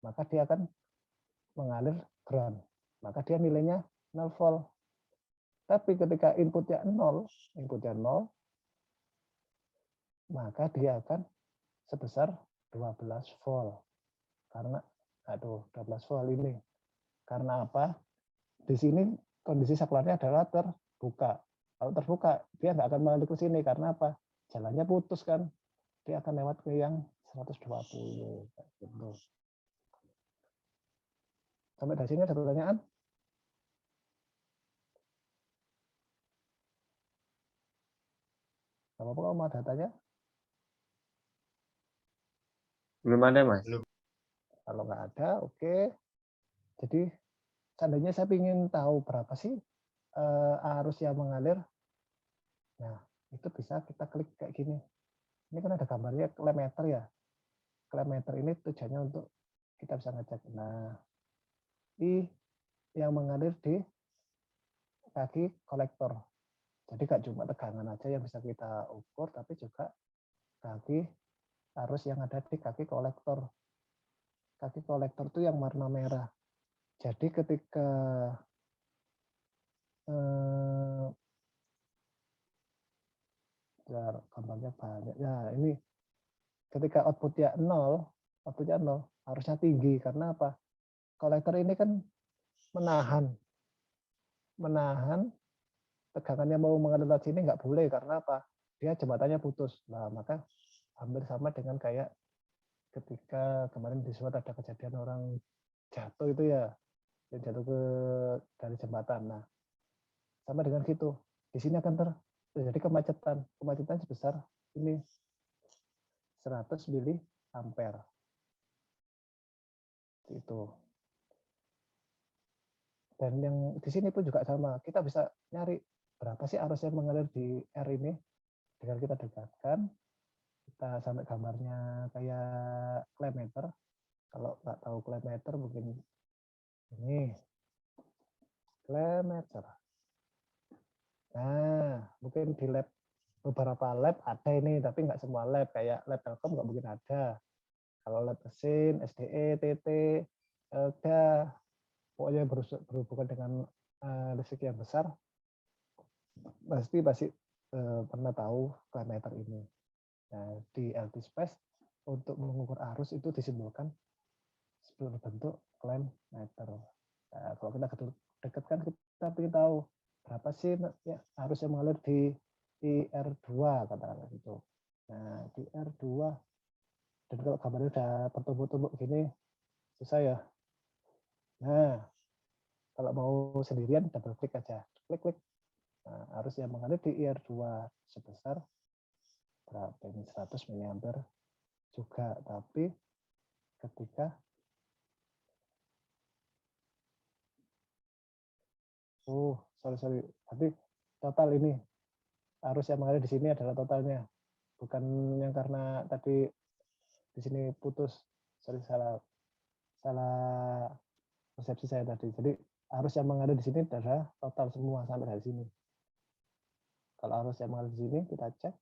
maka dia akan mengalir ground. Maka dia nilainya 0 volt. Tapi ketika inputnya 0, maka dia akan sebesar 12 volt. Karena 12 volt ini. Karena apa? Di sini kondisi saklarnya adalah terbuka. Kalau terbuka, dia nggak akan mengalir ke sini. Karena apa? Jalannya putus kan. Dia akan lewat ke yang 120. Gitu. Sampai dari sini ada pertanyaan? Gak apa-apa kalau mau ada tanya. Belum ada, Mas. Belum. Kalau nggak ada, oke. Jadi seandainya saya ingin tahu berapa sih arus yang mengalir, nah itu bisa kita klik kayak gini. Ini kan ada gambarnya klemeter ya. Klemeter ini tujuannya untuk kita bisa ngecek. Nah, I yang mengalir di kaki kolektor. Jadi nggak cuma tegangan aja yang bisa kita ukur, tapi juga kaki arus yang ada di kaki kolektor. Kaki kolektor itu yang warna merah. Jadi ketika gambarnya banyak. Ya ini ketika outputnya 0, harusnya tinggi karena apa? Kolektor ini kan menahan tegangannya mau mengalir lewat sini nggak boleh karena apa? Dia jembatannya putus. Nah maka hampir sama dengan kayak ketika kemarin di Surat ada kejadian orang jatuh itu ya, yang jatuh dari jembatan. Nah sama dengan gitu. Di sini akan terjadi kemacetan sebesar ini 100 mili ampere. Itu. Dan yang di sini pun juga sama. Kita bisa nyari berapa sih arus yang mengalir di R ini dengan kita dekatkan. Kita sampai gambarnya kayak klemeter. Kalau nggak tahu klemeter mungkin ini klemeter. Nah, mungkin di lab beberapa lab ada ini, tapi nggak semua lab. Kayak lab Telkom nggak mungkin ada. Kalau lab mesin, SDE, TT, LDA, pokoknya berhubungan dengan listrik yang besar, pasti pernah tahu klemeter ini. Nah, di LT Space untuk mengukur arus itu disimbolkan berbentuk klemeter. Nah, kalau kita dekatkan, kita ingin tahu berapa sih ya, arus yang mengalir di R2 katakanlah gitu. Nah, di R2 dan kalau gambarnya udah bertumbuk-tumbuk gini susah ya. Nah, kalau mau sendirian double klik aja, klik. Nah, arus yang mengalir di IR2 sebesar berapa ini 100 mA juga, tapi ketika sorry, tapi total ini arus yang mengalir di sini adalah totalnya, bukan yang karena tadi di sini putus, sorry salah persepsi saya tadi. Jadi arus yang mengalir di sini adalah total semua sampai dari sini. Kalau arus yang mengalir di sini kita cek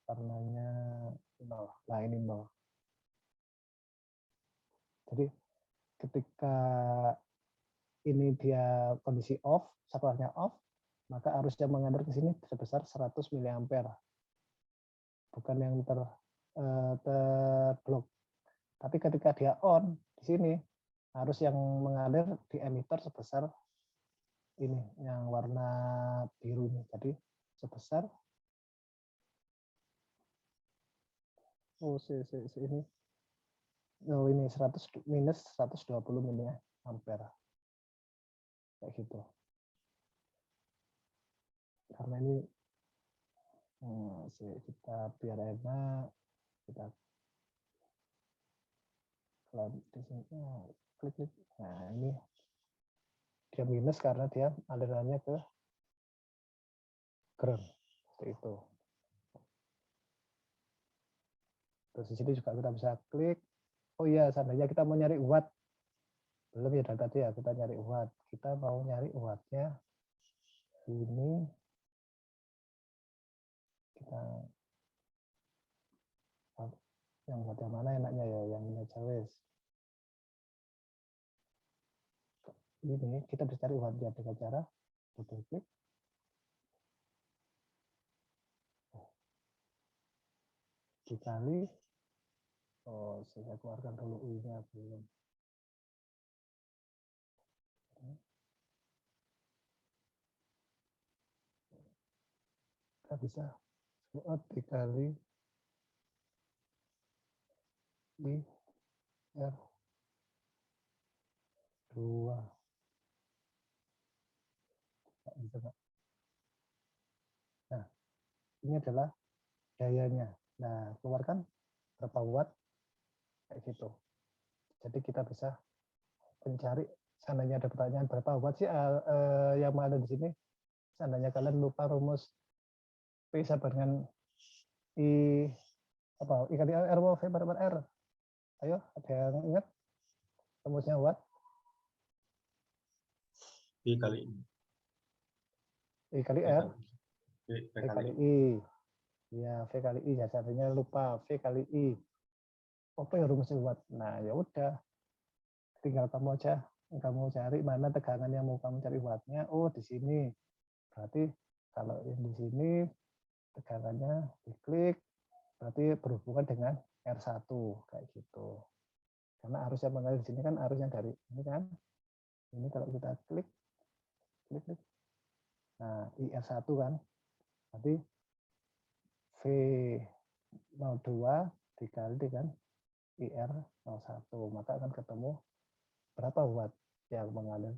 warnanya 0. Nah, ini 0. Jadi ketika ini dia kondisi off, saklarnya off, maka arus yang mengalir ke sini sebesar 100 mA. Bukan yang terblok. Tapi ketika dia on di sini, arus yang mengalir di emitter sebesar ini yang warna biru ini. Jadi sebesar ini. Oh, ini 100 minus 120 mA. Kayak gitu. Karena ini kita biar enak, kita klik. Nah, ini dia minus karena dia alirannya ke ground. Seperti itu. Terus di sini juga kita bisa klik. Oh iya, seandainya kita mau nyari watt. Belum ya dari tadi ya, kita nyari watt. Kita mau nyari wattnya. Ini kita yang watt yang mana enaknya ya, yang ini aja wes. Ini kita bisa cari wattnya dengan cara double klik. Dikali, saya keluarkan dulu I-nya belum. Kita bisa dikali I R 2. Nah, ini adalah dayanya. Nah, keluarkan berapa watt kayak gitu. Jadi kita bisa mencari, seandainya ada pertanyaan berapa watt sih yang ada di sini. Seandainya kalian lupa rumus P sama dengan I apa I kali R V bar R. Ayo, ada yang ingat rumusnya watt? V kali I kali V R, V V kali I. Ya, V kali I. Ya, seandainya lupa V kali I. Apa ya rumusnya watt? Nah, ya udah. Tinggal kamu cari mana tegangan yang mau kamu cari wattnya. Oh, di sini. Berarti kalau yang di sini tegangannya diklik, berarti berhubungan dengan R1 kayak gitu. Karena arus yang mengalir di sini kan arus yang dari ini kan. Ini kalau kita klik. Nah, IR1 kan. Berarti V02 dikali dengan IR01, maka akan ketemu berapa watt yang mengalir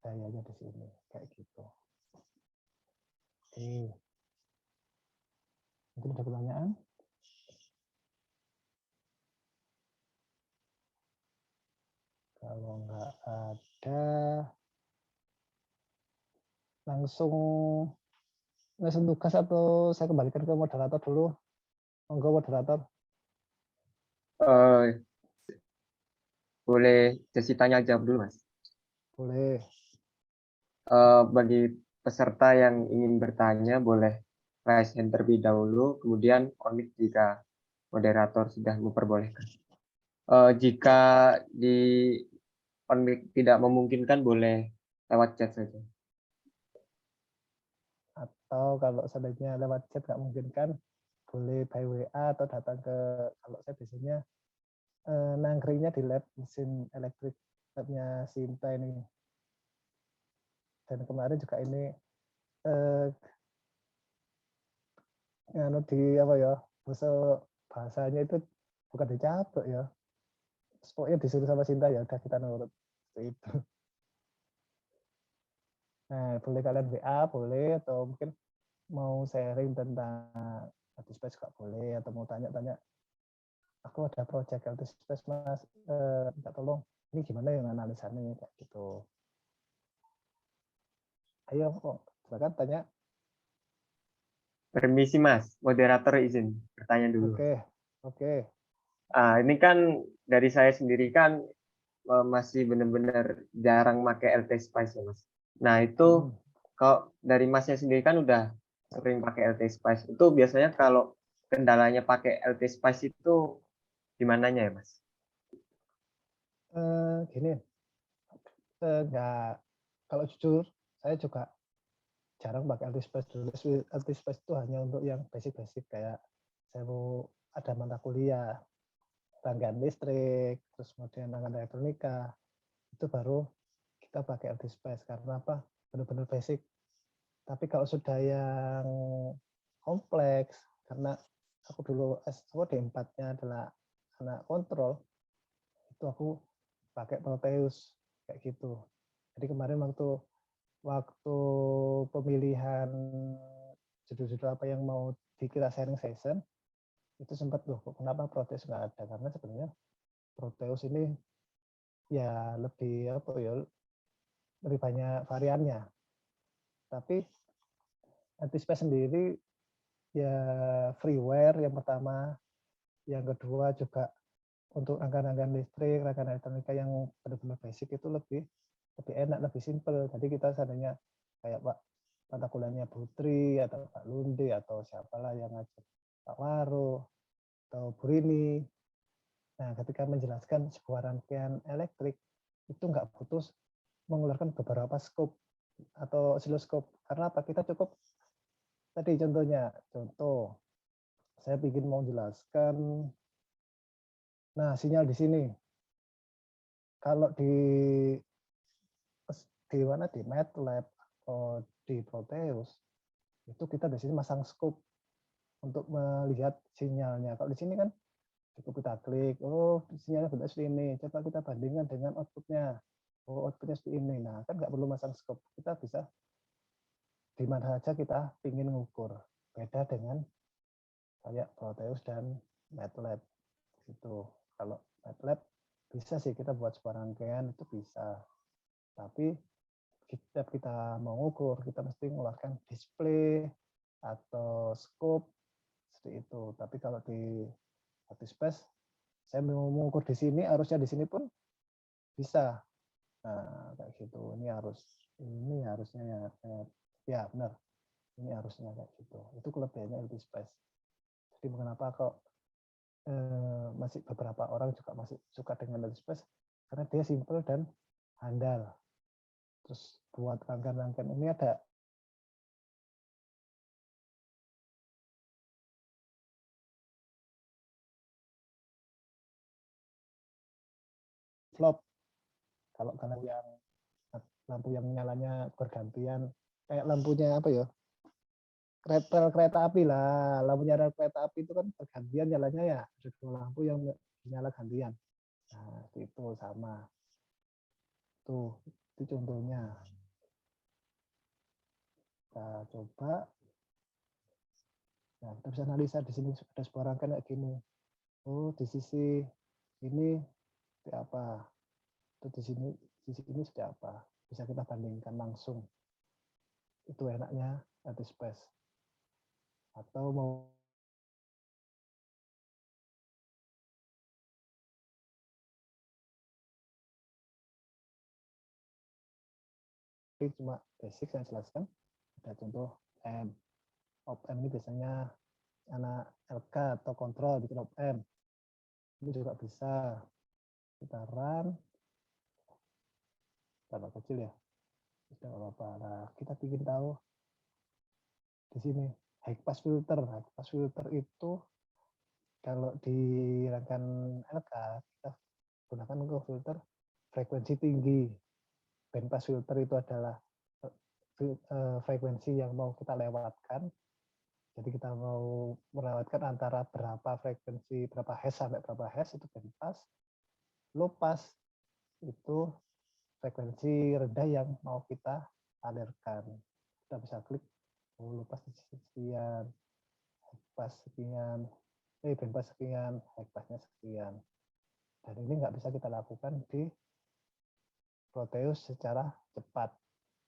dayanya di sini kayak gitu. Oke. Mungkin ada pertanyaan? Kalau nggak ada, langsung tugas atau saya kembalikan ke moderator dulu. Monggo moderator. Boleh sesi tanya jawab dulu, Mas. Boleh. Bagi peserta yang ingin bertanya boleh raise hand terlebih dahulu, kemudian on mic jika moderator sudah memperbolehkan. Jika di on mic tidak memungkinkan, boleh lewat chat saja. Atau kalau sebaiknya lewat chat nggak mungkin kan, boleh by WA atau datang ke, kalau saya biasanya nangkringnya di lab mesin elektrik, labnya Sinta ini. Dan kemarin juga ini di apa ya, bahasanya itu bukan dicabut ya, pokoknya disuruh sama Sinta, ya udah kita nurut itu. Nah, boleh kalian WA boleh, atau mungkin mau sharing tentang LT-Space juga boleh, atau mau tanya-tanya, aku ada project LT-Space Mas, minta tolong ini gimana yang analisanya kayak gitu. Ayo, silakan tanya. Permisi Mas, moderator izin bertanya dulu. Oke. Ini kan dari saya sendiri kan masih benar-benar jarang pakai LT-Spice ya Mas. Nah itu kalau dari Masnya sendiri kan udah sering pakai LT-Spice. Itu biasanya kalau kendalanya pakai LT-Spice itu di mananya ya Mas? Gini, enggak, kalau jujur saya juga jarang pakai LT-Space dulu. LT-Space itu hanya untuk yang basic-basic, kayak saya mau ada mata kuliah rangkaian listrik, terus kemudian rangkaian elektronika, itu baru kita pakai LT-Space. Karena apa? Benar-benar basic. Tapi kalau sudah yang kompleks, karena aku dulu D4-nya adalah anak kontrol, itu aku pakai Proteus kayak gitu. Jadi kemarin waktu pemilihan judul-judul apa yang mau dikira sharing session, itu sempat loh, kenapa Proteus nggak ada? Karena sebenarnya Proteus ini ya lebih apa ya, lebih banyak variannya. Tapi LT-Space sendiri ya freeware yang pertama, yang kedua juga untuk rangkaian listrik, rangkaian elektronika yang benar-benar basic itu lebih enak, lebih simple. Jadi kita seandainya kayak mata kuliahnya Putri atau Pak Lundi atau siapalah yang ngajar, Pak Waro atau Bu Rini. Nah, ketika menjelaskan sebuah rangkaian elektrik itu nggak butuh mengeluarkan beberapa scope atau osiloskop. Karena apa? Kita cukup tadi contoh saya ingin mau jelaskan, nah sinyal di sini. Kalau di mana, di MATLAB atau di Proteus, itu kita di sini masang scope untuk melihat sinyalnya. Kalau di sini kan cukup kita klik, oh sinyalnya bentuk ini, coba kita bandingkan dengan outputnya. oh outputnya seperti ini. Nah, kan nggak perlu masang scope. Kita bisa di mana saja kita ingin ngukur. Beda dengan kayak Proteus dan MATLAB. Gitu. Kalau MATLAB bisa sih kita buat sebuah rangkaian, itu bisa. Tapi kita mau ngukur, kita mesti mengeluarkan display atau scope seperti itu. Tapi kalau di ArcSpace, saya mau mengukur di sini, harusnya di sini pun bisa. Nah, kayak gitu. Ini harusnya ya benar. Ini harusnya kayak gitu. Itu kelebihannya ArcSpace. Jadi kenapa kok masih beberapa orang juga masih suka dengan ArcSpace? Karena dia simple dan handal. Terus buat rangkaian-rangkaian ini ada flop. Kalau kalian yang lampu yang nyalanya bergantian, kayak lampunya apa ya? Kereta api lah. Lampunya kereta api itu kan bergantian nyalanya ya. Ada dua lampu yang nyala gantian. Nah, itu sama. Tuh, itu contohnya. Kita coba. Nah, kita bisa analisa di sini ada sebuah rangkaian kayak gini. Oh, di sisi ini seperti apa? Itu di sisi ini seperti apa? Bisa kita bandingkan langsung. Itu enaknya ArcSpace. Atau mau cuma basic saya jelaskan. Ada contoh M. Op-M ini biasanya anak LK atau kontrol bikin op-M. Ini juga bisa kita run. Tambah kecil ya. Sudah apa-apa. Nah, kita ingin tahu di sini high pass filter. High pass filter itu kalau di rangkaian LK kita gunakan untuk filter frekuensi tinggi. Band pass filter itu adalah frekuensi yang mau kita lewatkan. Jadi kita mau melewatkan antara berapa frekuensi, berapa hertz sampai berapa hertz itu band pass. Low pass itu frekuensi rendah yang mau kita alirkan. Kita bisa klik, oh low pass sekian, high pass sekian, band pass sekian, high passnya sekian. Dan ini nggak bisa kita lakukan di Proteus secara cepat.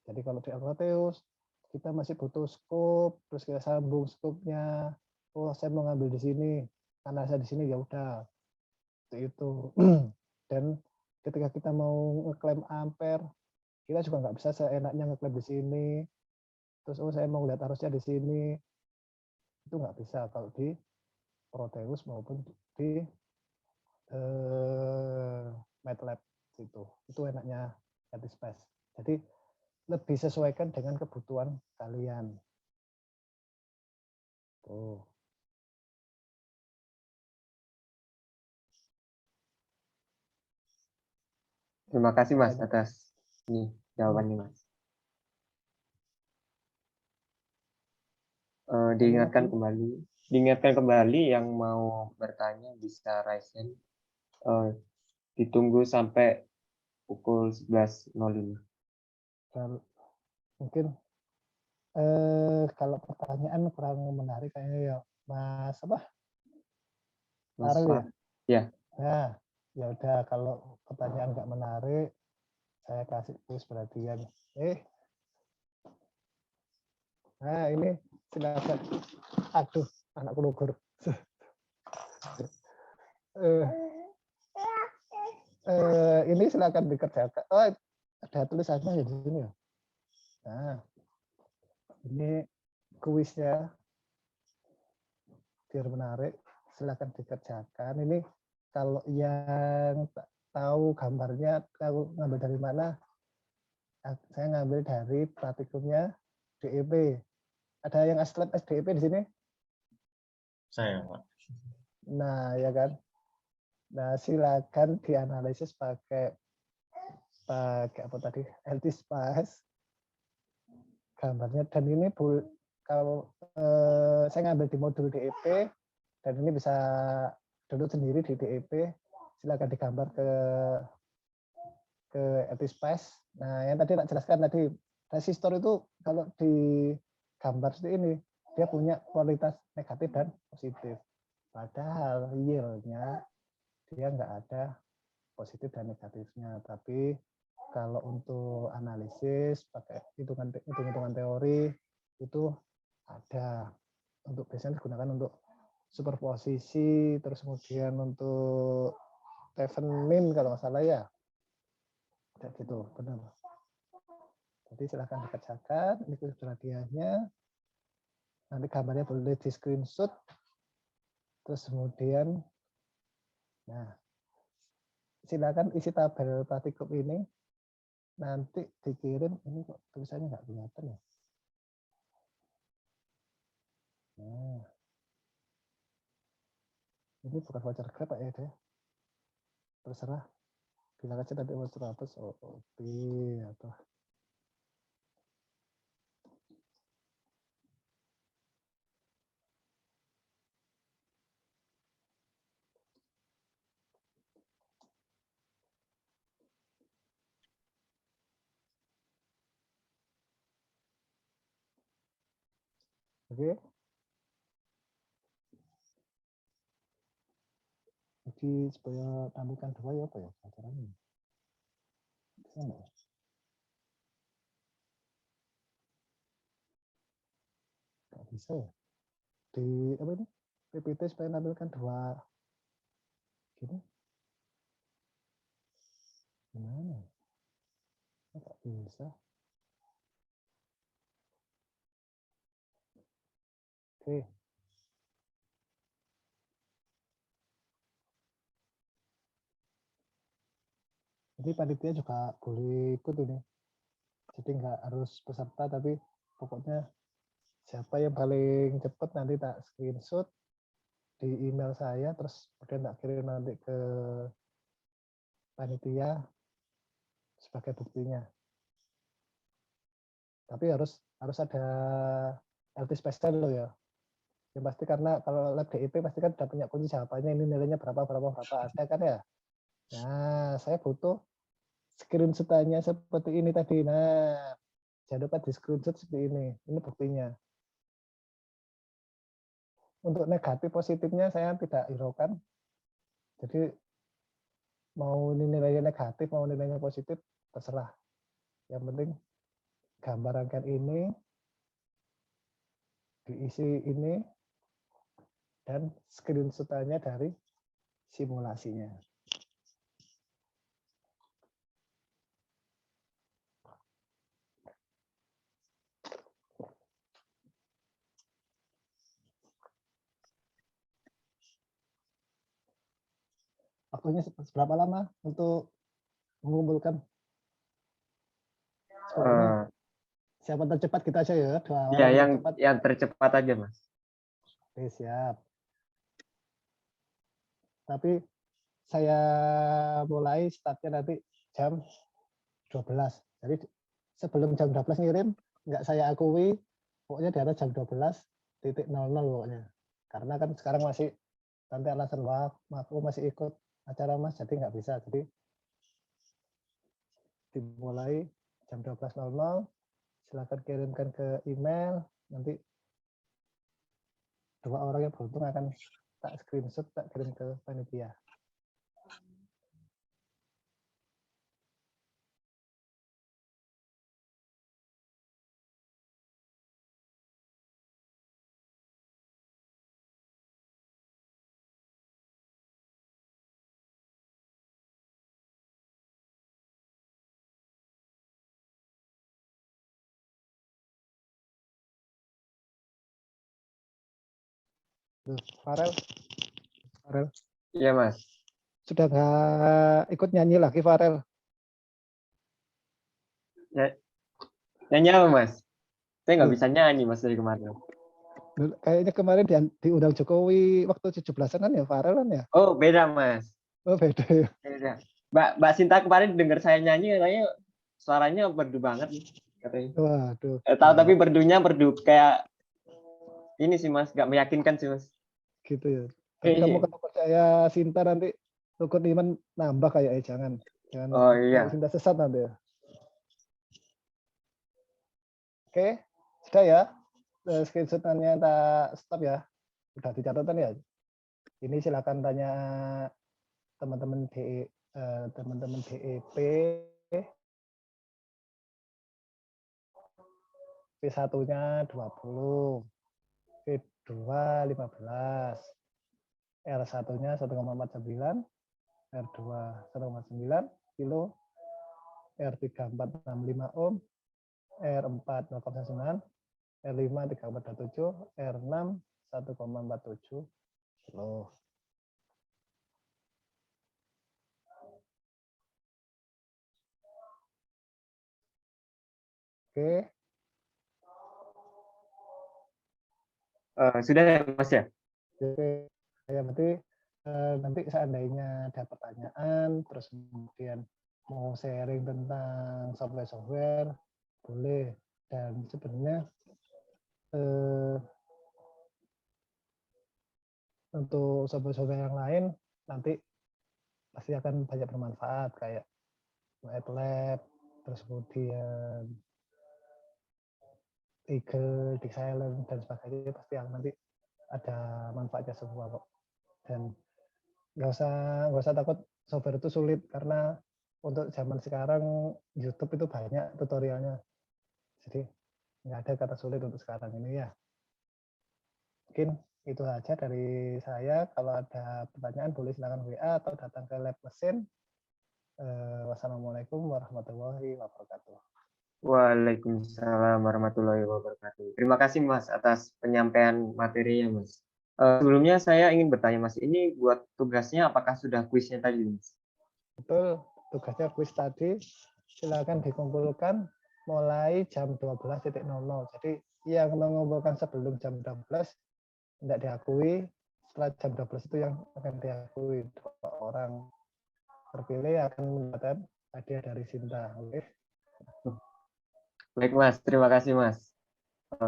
Jadi kalau di Proteus kita masih butuh scope, terus kita sambung scope-nya. Oh, saya mau ngambil di sini, analisa di sini ya udah. Itu. Dan ketika kita mau ngeklaim ampere, kita juga nggak bisa seenaknya ngeklaim di sini. Terus oh saya mau lihat arusnya di sini, itu nggak bisa kalau di Proteus maupun di MATLAB itu. Itu enaknya ArcSpace. Jadi lebih sesuaikan dengan kebutuhan kalian. Tuh. Terima kasih Mas atas ini jawabannya Mas. Diingatkan kembali yang mau bertanya bisa raise hand. Ditunggu sampai pukul 11.05. Mungkin kalau pertanyaan kurang menarik kayaknya ya Mas apa? Farel ya? Ya. Nah, ya udah kalau pertanyaan nggak menarik saya kasih tulis perhatian. Nah ini silakan. Aduh, anakku lugur. Ini silakan dikerjakan. Oh, ada tulisannya di sini ya. Nah, ini kuisnya biar menarik. Silakan dikerjakan. Ini kalau yang tahu gambarnya, tahu ngambil dari mana? Saya ngambil dari praktikumnya DEP. Ada yang aslet SDEP di sini? Saya, Pak. Nah, ya kan. Nah, silakan dianalisis pakai apa tadi? ArcSpace. Gambarnya dan ini kalau saya ngambil di modul DEP dan ini bisa download sendiri di DEP. Silakan digambar ke ke Etispice. Nah, yang tadi tak jelaskan tadi, resistor itu kalau di gambar seperti ini, dia punya kualitas negatif dan positif. Padahal realnya dia nggak ada positif dan negatifnya. Tapi kalau untuk analisis pakai hitung-hitungan teori itu ada. Untuk biasanya digunakan untuk superposisi, terus kemudian untuk Thevenin kalau nggak salah ya. Kayak gitu, benar. Jadi silahkan dikerjakan, ini sudah hadiahnya. Nanti gambarnya boleh di screenshot. Terus kemudian, nah, silakan isi tabel praktikum ini. Nanti dikirim, ini kok tulisannya nggak kelihatan ya. Nah, ini bukan voucher Grab Pak ya, deh. Terserah. Bilang aja nanti mau 100 OOP atau oke. Jadi supaya tampilkan dua ya apa ya caranya? Bisa nggak ya? Nggak bisa ya. Di apa ini? PPT supaya tampilkan dua gini. Gimana? Nggak bisa. Oke. Jadi panitia juga boleh ikut ini. Jadi nggak harus peserta, tapi pokoknya siapa yang paling cepat nanti tak screenshot di email saya, terus kemudian tak kirim nanti ke panitia sebagai buktinya. Tapi harus ada LT special loh ya. Yang pasti karena kalau lab DIP pasti kan udah punya kunci jawabannya, ini nilainya berapa ada kan ya. Nah, saya butuh screenshot-nya seperti ini tadi. Nah, jangan lupa di screenshot seperti ini. Ini buktinya. Untuk negatif positifnya saya tidak hiraukan. Jadi mau nilainya negatif, mau nilainya positif, terserah. Yang penting gambar rangkaian ini, diisi ini, dan screenshot-nya dari simulasinya. Waktunya seberapa lama untuk mengumpulkan? Siapa tercepat kita aja ya. Ya, yang tercepat aja, Mas. Oke, siap. Tapi saya mulai startnya nanti jam 12. Jadi sebelum jam 12 ngirim, nggak saya akui, pokoknya di atas jam 12.00 pokoknya. Karena kan sekarang masih nanti alasan aku masih ikut acara Mas, jadi nggak bisa. Jadi dimulai jam 12.00, silakan kirimkan ke email, nanti 2 orang yang beruntung akan tak screenshot, tak kirim ke panitia. Farel. Iya, Mas. Sudah nggak ikut nyanyi lagi, Farel? Nyanyi apa, Mas? Saya nggak bisa nyanyi, Mas, dari kemarin. Kayaknya kemarin diundang Jokowi waktu 17-an kan ya, Farel kan ya? Oh, beda, Mas. Oh, beda ya. Beda. Mbak Sinta kemarin dengar saya nyanyi, katanya suaranya merdu banget, katanya. Waduh. Tahu, tapi merdu kayak ini sih, Mas, nggak meyakinkan sih, Mas. Gitu ya. Tapi kamu kalau percaya Sinta nanti rukun iman nambah kayaknya, jangan. Jangan Oh iya. Sinta sesat nanti ya. Oke, sudah ya. Screenshot-nya tak stop ya. Udah dicatatkan ya. Ini silakan tanya teman-teman DEP. P1-nya 20, P2 15, R1-nya 1,49, R2 1,9 kilo, R3 465 ohm, R4 0,9, R5 3,47, R6 1,47 kilo. Oke, Sudah ya Mas ya? oke. Ya, berarti nanti seandainya ada pertanyaan, terus kemudian mau sharing tentang software-software, boleh. Dan sebenarnya untuk software-software yang lain nanti pasti akan banyak bermanfaat kayak MATLAB, terus kemudian Eagle, Silent dan sebagainya pasti yang nanti ada manfaatnya semua kok. Dan nggak usah takut software itu sulit karena untuk zaman sekarang YouTube itu banyak tutorialnya. Jadi nggak ada kata sulit untuk sekarang ini ya. Mungkin itu aja dari saya. Kalau ada pertanyaan boleh silakan WA atau datang ke lab mesin. Wassalamualaikum warahmatullahi wabarakatuh. Waalaikumsalam warahmatullahi wabarakatuh. Terima kasih Mas atas penyampaian materinya Mas. Sebelumnya saya ingin bertanya Mas, ini buat tugasnya apakah sudah kuisnya tadi Mas? Betul, tugasnya kuis tadi silakan dikumpulkan mulai jam 12.00. Jadi yang mengumpulkan sebelum jam 12 tidak diakui, setelah jam 12 itu yang akan diakui. 2 orang terpilih akan mendapatkan hadiah dari Sinta. Oke. Baik Mas, terima kasih Mas.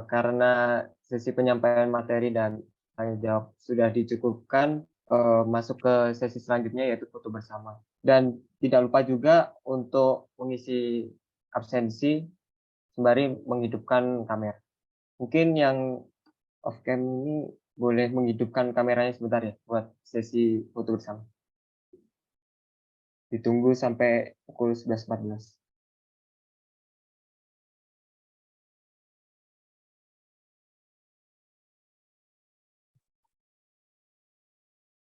Karena sesi penyampaian materi dan tanya jawab sudah dicukupkan, masuk ke sesi selanjutnya yaitu foto bersama. Dan tidak lupa juga untuk mengisi absensi sembari menghidupkan kamera. Mungkin yang off cam ini boleh menghidupkan kameranya sebentar ya buat sesi foto bersama. Ditunggu sampai pukul 11.14.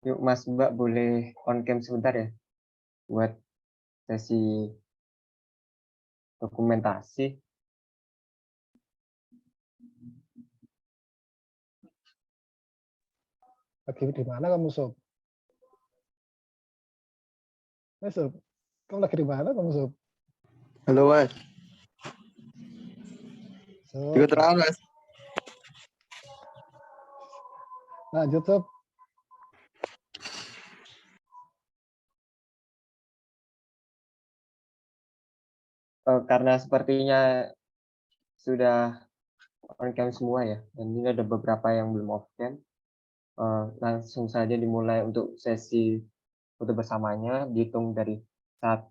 Yuk Mas Mbak boleh on cam sebentar ya buat sesi dokumentasi. Lagi di mana kamu, Sob? Sob, kamu lagi di mana kamu, Sob? Halo Mas, Sob, juga terang Mas. lanjut, Sob. Karena sepertinya sudah on cam semua ya, dan ini ada beberapa yang belum off cam. Langsung saja dimulai untuk sesi foto bersamanya, dihitung dari 1,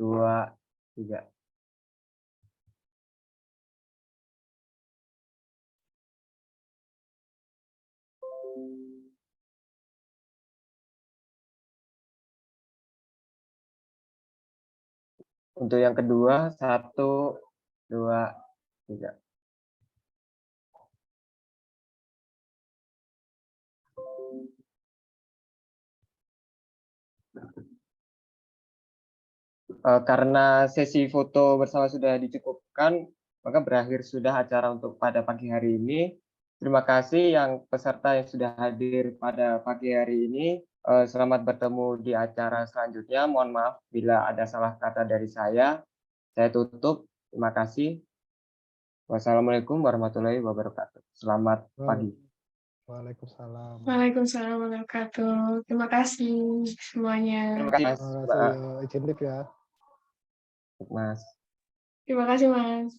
2, 3. Untuk yang kedua, 1, 2, 3. Karena sesi foto bersama sudah dicukupkan, maka berakhir sudah acara untuk pada pagi hari ini. Terima kasih yang peserta yang sudah hadir pada pagi hari ini. Selamat bertemu di acara selanjutnya. Mohon maaf bila ada salah kata dari saya. Saya tutup. Terima kasih. Wassalamualaikum warahmatullahi wabarakatuh. Selamat pagi. Waalaikumsalam. Waalaikumsalam warahmatullahi wabarakatuh. Terima kasih semuanya. Terima kasih Mas. Terima kasih. Izin live ya. Mas. Terima kasih, Mas.